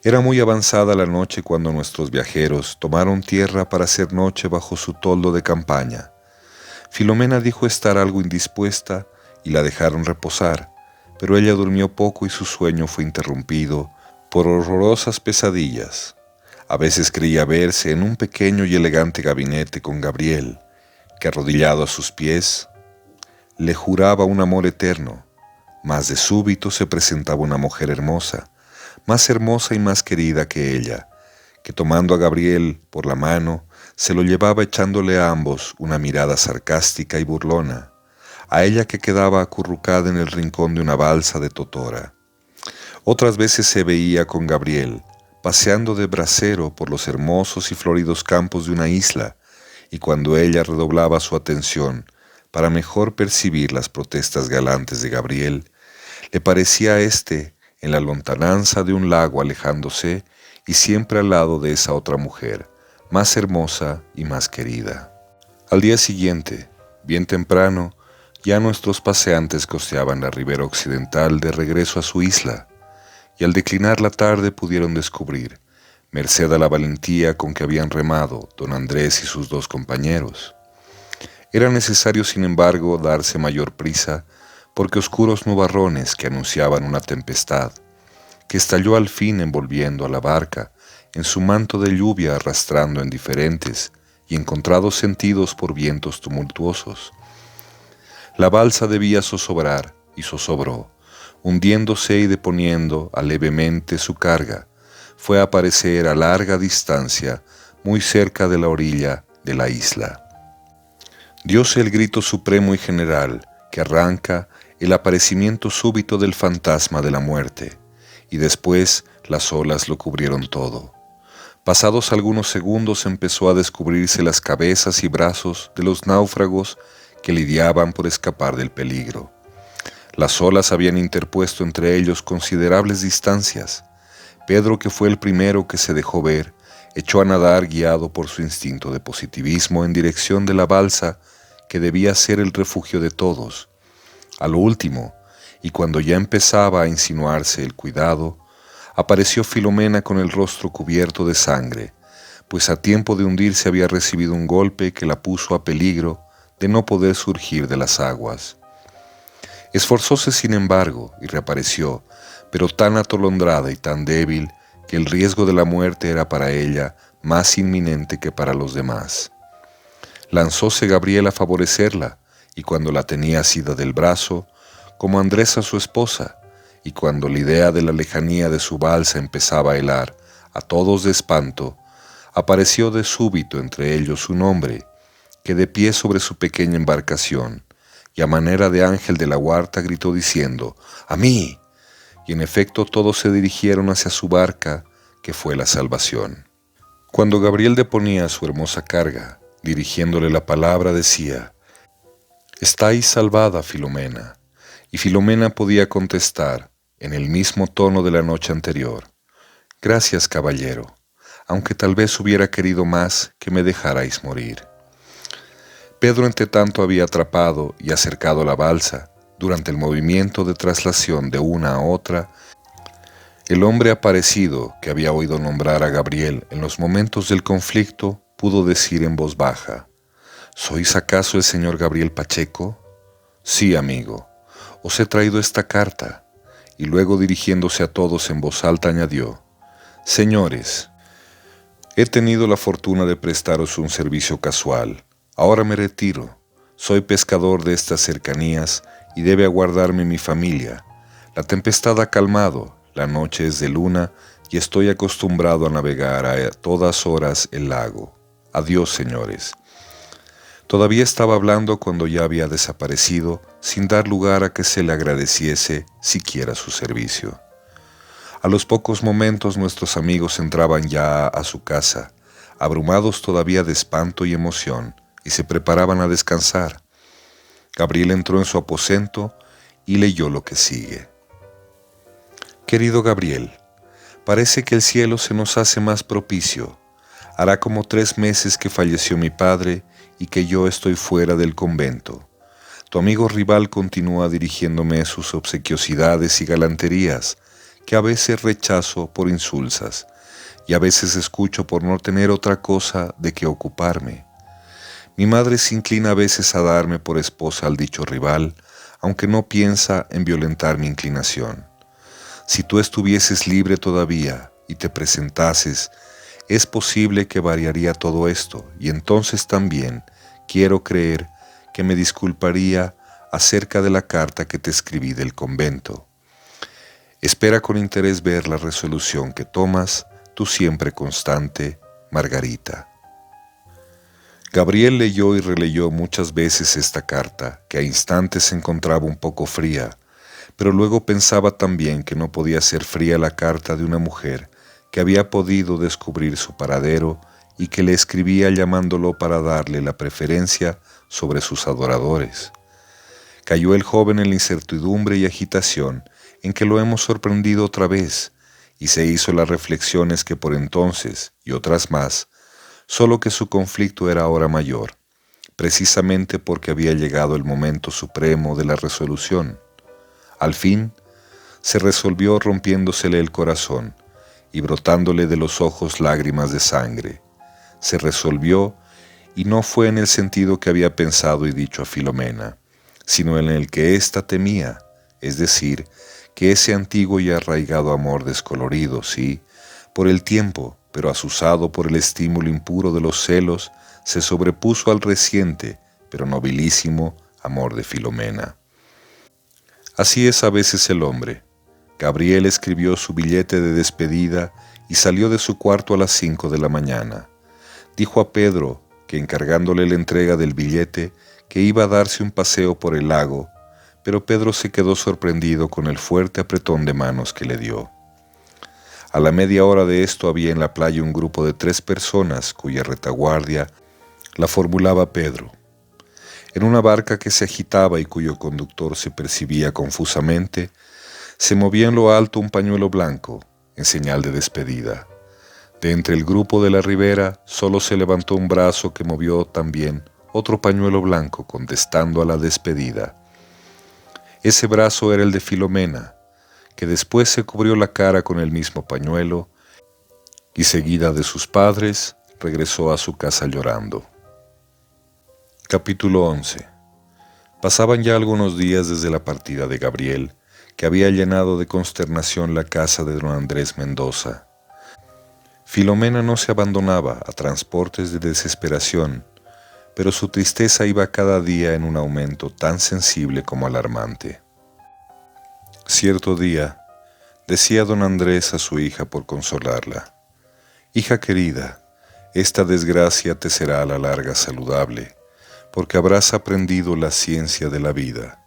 Era muy avanzada la noche cuando nuestros viajeros tomaron tierra para hacer noche bajo su toldo de campaña. Filomena dijo estar algo indispuesta y la dejaron reposar, pero ella durmió poco y su sueño fue interrumpido por horrorosas pesadillas. A veces creía verse en un pequeño y elegante gabinete con Gabriel, que arrodillado a sus pies, le juraba un amor eterno, mas de súbito se presentaba una mujer hermosa, más hermosa y más querida que ella, que tomando a Gabriel por la mano, se lo llevaba echándole a ambos una mirada sarcástica y burlona, a ella que quedaba acurrucada en el rincón de una balsa de totora. Otras veces se veía con Gabriel, paseando de bracero por los hermosos y floridos campos de una isla, y cuando ella redoblaba su atención para mejor percibir las protestas galantes de Gabriel, le parecía a éste en la lontananza de un lago alejándose y siempre al lado de esa otra mujer, más hermosa y más querida. Al día siguiente, bien temprano, ya nuestros paseantes costeaban la ribera occidental de regreso a su isla, y al declinar la tarde pudieron descubrir, merced a la valentía con que habían remado don Andrés y sus dos compañeros. Era necesario, sin embargo, darse mayor prisa, porque oscuros nubarrones que anunciaban una tempestad, que estalló al fin envolviendo a la barca en su manto de lluvia, arrastrando en diferentes y encontrados sentidos por vientos tumultuosos. La balsa debía zozobrar y zozobró, hundiéndose y deponiendo levemente su carga, fue a aparecer a larga distancia, muy cerca de la orilla de la isla. Dióse el grito supremo y general que arranca el aparecimiento súbito del fantasma de la muerte, y después las olas lo cubrieron todo. Pasados algunos segundos empezó a descubrirse las cabezas y brazos de los náufragos que lidiaban por escapar del peligro. Las olas habían interpuesto entre ellos considerables distancias. Pedro, que fue el primero que se dejó ver, echó a nadar guiado por su instinto de positivismo en dirección de la balsa que debía ser el refugio de todos. A lo último, y cuando ya empezaba a insinuarse el cuidado, apareció Filomena con el rostro cubierto de sangre, pues a tiempo de hundirse había recibido un golpe que la puso a peligro de no poder surgir de las aguas. Esforzóse sin embargo y reapareció, pero tan atolondrada y tan débil que el riesgo de la muerte era para ella más inminente que para los demás. Lanzóse Gabriel a favorecerla, y cuando la tenía asida del brazo, como Andrés a su esposa, y cuando la idea de la lejanía de su balsa empezaba a helar a todos de espanto, apareció de súbito entre ellos un hombre, que de pie sobre su pequeña embarcación, y a manera de ángel de la huerta gritó diciendo, «¡A mí!», y en efecto todos se dirigieron hacia su barca, que fue la salvación. Cuando Gabriel deponía su hermosa carga, dirigiéndole la palabra decía, «Estáis salvada, Filomena», y Filomena podía contestar, en el mismo tono de la noche anterior, «Gracias, caballero, aunque tal vez hubiera querido más que me dejarais morir». Pedro entre tanto había atrapado y acercado la balsa. Durante el movimiento de traslación de una a otra, el hombre aparecido que había oído nombrar a Gabriel en los momentos del conflicto pudo decir en voz baja, «¿Sois acaso el señor Gabriel Pacheco?» «Sí, amigo, os he traído esta carta», y luego dirigiéndose a todos en voz alta añadió, «Señores, he tenido la fortuna de prestaros un servicio casual. Ahora me retiro. Soy pescador de estas cercanías y debe aguardarme mi familia. La tempestad ha calmado, la noche es de luna y estoy acostumbrado a navegar a todas horas el lago. Adiós, señores». Todavía estaba hablando cuando ya había desaparecido, sin dar lugar a que se le agradeciese siquiera su servicio. A los pocos momentos nuestros amigos entraban ya a su casa, abrumados todavía de espanto y emoción, y se preparaban a descansar. Gabriel entró en su aposento y leyó lo que sigue. «Querido Gabriel, parece que el cielo se nos hace más propicio. Hará como 3 meses que falleció mi padre y que yo estoy fuera del convento. Tu amigo rival continúa dirigiéndome sus obsequiosidades y galanterías, que a veces rechazo por insulsas, y a veces escucho por no tener otra cosa de que ocuparme. Mi madre se inclina a veces a darme por esposa al dicho rival, aunque no piensa en violentar mi inclinación. Si tú estuvieses libre todavía y te presentases, es posible que variaría todo esto, y entonces también quiero creer que me disculparía acerca de la carta que te escribí del convento. Espera con interés ver la resolución que tomas, tu siempre constante Margarita». Gabriel leyó y releyó muchas veces esta carta, que a instantes se encontraba un poco fría, pero luego pensaba también que no podía ser fría la carta de una mujer que había podido descubrir su paradero y que le escribía llamándolo para darle la preferencia sobre sus adoradores. Cayó el joven en la incertidumbre y agitación en que lo hemos sorprendido otra vez, y se hizo las reflexiones que por entonces, y otras más, solo que su conflicto era ahora mayor, precisamente porque había llegado el momento supremo de la resolución. Al fin, se resolvió rompiéndosele el corazón y brotándole de los ojos lágrimas de sangre. Se resolvió, y no fue en el sentido que había pensado y dicho a Filomena, sino en el que ésta temía, es decir, que ese antiguo y arraigado amor descolorido, sí, por el tiempo, pero asusado por el estímulo impuro de los celos, se sobrepuso al reciente, pero nobilísimo, amor de Filomena. Así es a veces el hombre. Gabriel escribió su billete de despedida y salió de su cuarto a las 5 de la mañana. Dijo a Pedro, que encargándole la entrega del billete, que iba a darse un paseo por el lago, pero Pedro se quedó sorprendido con el fuerte apretón de manos que le dio. A la media hora de esto había en la playa un grupo de 3 personas cuya retaguardia la formulaba Pedro. En una barca que se agitaba y cuyo conductor se percibía confusamente, se movía en lo alto un pañuelo blanco, en señal de despedida. De entre el grupo de la ribera solo se levantó un brazo que movió también otro pañuelo blanco contestando a la despedida. Ese brazo era el de Filomena, que después se cubrió la cara con el mismo pañuelo y, seguida de sus padres, regresó a su casa llorando. Capítulo 11. Pasaban ya algunos días desde la partida de Gabriel, que había llenado de consternación la casa de don Andrés Mendoza. Filomena no se abandonaba a transportes de desesperación, pero su tristeza iba cada día en un aumento tan sensible como alarmante. Cierto día, decía don Andrés a su hija por consolarla: «Hija querida, esta desgracia te será a la larga saludable, porque habrás aprendido la ciencia de la vida.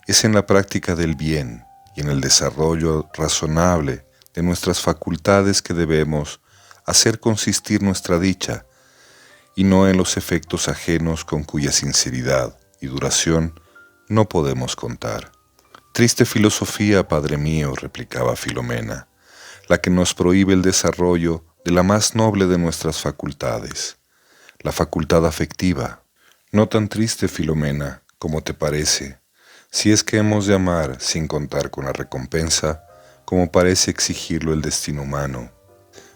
Es en la práctica del bien y en el desarrollo razonable de nuestras facultades que debemos hacer consistir nuestra dicha, y no en los efectos ajenos con cuya sinceridad y duración no podemos contar». «Triste filosofía, padre mío», replicaba Filomena, «la que nos prohíbe el desarrollo de la más noble de nuestras facultades, la facultad afectiva». «No tan triste, Filomena, como te parece, si es que hemos de amar sin contar con la recompensa, como parece exigirlo el destino humano».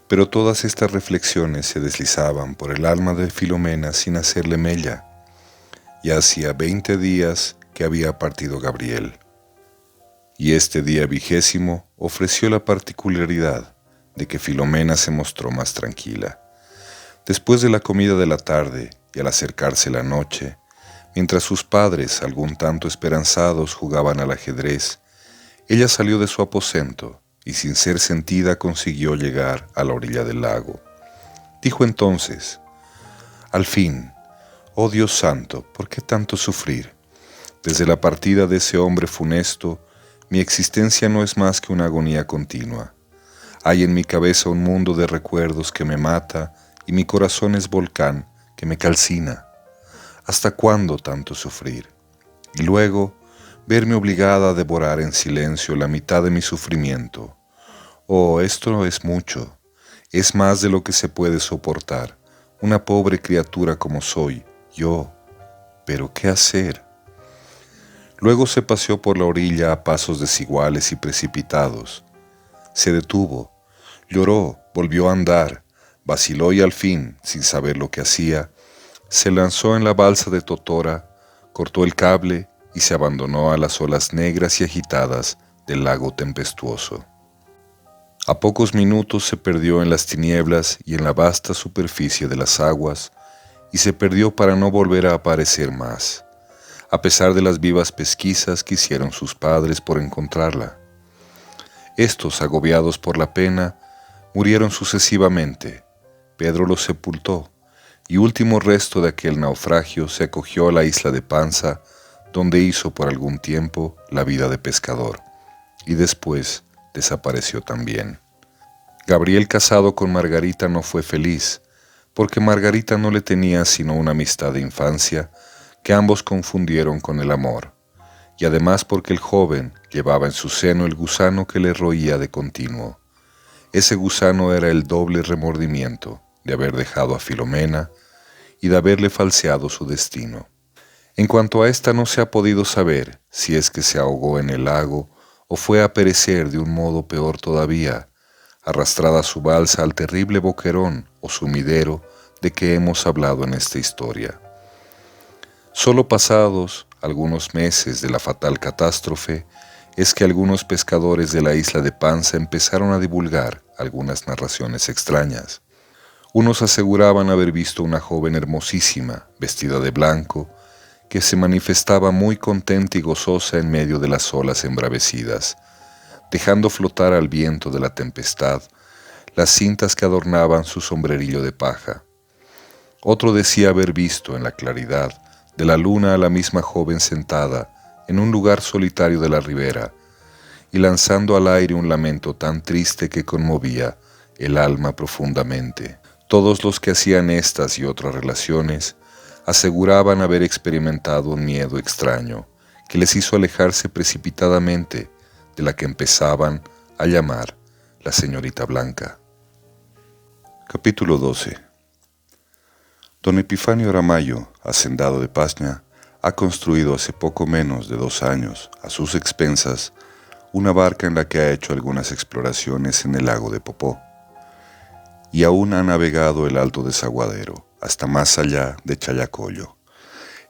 Pero todas estas reflexiones se deslizaban por el alma de Filomena sin hacerle mella. Ya hacía 20 días que había partido Gabriel, y este día 20º ofreció la particularidad de que Filomena se mostró más tranquila. Después de la comida de la tarde y al acercarse la noche, mientras sus padres, algún tanto esperanzados, jugaban al ajedrez, ella salió de su aposento y sin ser sentida consiguió llegar a la orilla del lago. Dijo entonces: «Al fin, oh Dios santo, ¿por qué tanto sufrir? Desde la partida de ese hombre funesto, mi existencia no es más que una agonía continua. Hay en mi cabeza un mundo de recuerdos que me mata y mi corazón es volcán que me calcina. ¿Hasta cuándo tanto sufrir? Y luego verme obligada a devorar en silencio la mitad de mi sufrimiento. Oh, esto no es mucho, es más de lo que se puede soportar, una pobre criatura como soy, yo. Pero ¿qué hacer?». Luego se paseó por la orilla a pasos desiguales y precipitados. Se detuvo, lloró, volvió a andar, vaciló y al fin, sin saber lo que hacía, se lanzó en la balsa de totora, cortó el cable y se abandonó a las olas negras y agitadas del lago tempestuoso. A pocos minutos se perdió en las tinieblas y en la vasta superficie de las aguas, y se perdió para no volver a aparecer más, a pesar de las vivas pesquisas que hicieron sus padres por encontrarla. Estos, agobiados por la pena, murieron sucesivamente. Pedro los sepultó, y último resto de aquel naufragio se acogió a la isla de Panza, donde hizo por algún tiempo la vida de pescador, y después desapareció también. Gabriel, casado con Margarita, no fue feliz, porque Margarita no le tenía sino una amistad de infancia que ambos confundieron con el amor, y además porque el joven llevaba en su seno el gusano que le roía de continuo. Ese gusano era el doble remordimiento de haber dejado a Filomena y de haberle falseado su destino. En cuanto a esta no se ha podido saber si es que se ahogó en el lago o fue a perecer de un modo peor todavía, arrastrada su balsa al terrible boquerón o sumidero de que hemos hablado en esta historia. Solo pasados algunos meses de la fatal catástrofe, es que algunos pescadores de la isla de Panza empezaron a divulgar algunas narraciones extrañas. Unos aseguraban haber visto una joven hermosísima, vestida de blanco, que se manifestaba muy contenta y gozosa en medio de las olas embravecidas, dejando flotar al viento de la tempestad las cintas que adornaban su sombrerillo de paja. Otro decía haber visto en la claridad de la luna a la misma joven sentada en un lugar solitario de la ribera y lanzando al aire un lamento tan triste que conmovía el alma profundamente. Todos los que hacían estas y otras relaciones aseguraban haber experimentado un miedo extraño que les hizo alejarse precipitadamente de la que empezaban a llamar la señorita Blanca. Capítulo 12. Don Epifanio Aramayo, hacendado de Pasña, ha construido hace poco menos de 2 años, a sus expensas, una barca en la que ha hecho algunas exploraciones en el lago de Popó, y aún ha navegado el Alto Desaguadero, hasta más allá de Challacollo.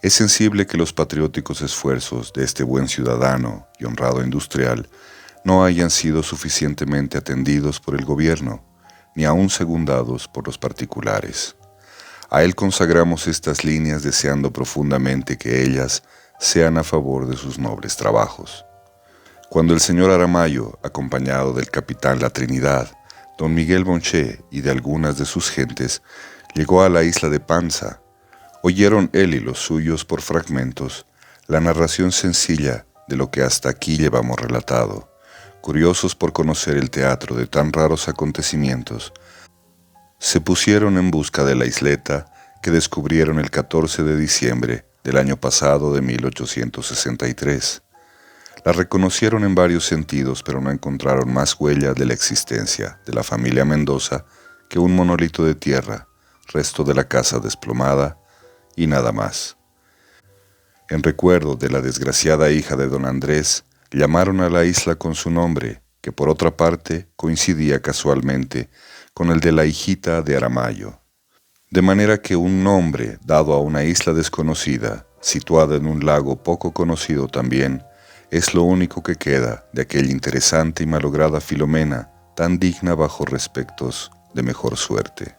Es sensible que los patrióticos esfuerzos de este buen ciudadano y honrado industrial no hayan sido suficientemente atendidos por el gobierno, ni aún secundados por los particulares. A él consagramos estas líneas deseando profundamente que ellas sean a favor de sus nobles trabajos. Cuando el señor Aramayo, acompañado del capitán La Trinidad, don Miguel Bonché y de algunas de sus gentes, llegó a la isla de Panza, oyeron él y los suyos por fragmentos la narración sencilla de lo que hasta aquí llevamos relatado. Curiosos por conocer el teatro de tan raros acontecimientos, se pusieron en busca de la isleta que descubrieron el 14 de diciembre del año pasado de 1863. La reconocieron en varios sentidos, pero no encontraron más huella de la existencia de la familia Mendoza que un monolito de tierra, resto de la casa desplomada, y nada más. En recuerdo de la desgraciada hija de don Andrés, llamaron a la isla con su nombre, que por otra parte coincidía casualmente con el de la hijita de Aramayo. De manera que un nombre dado a una isla desconocida, situada en un lago poco conocido también, es lo único que queda de aquella interesante y malograda Filomena, tan digna bajo respectos de mejor suerte.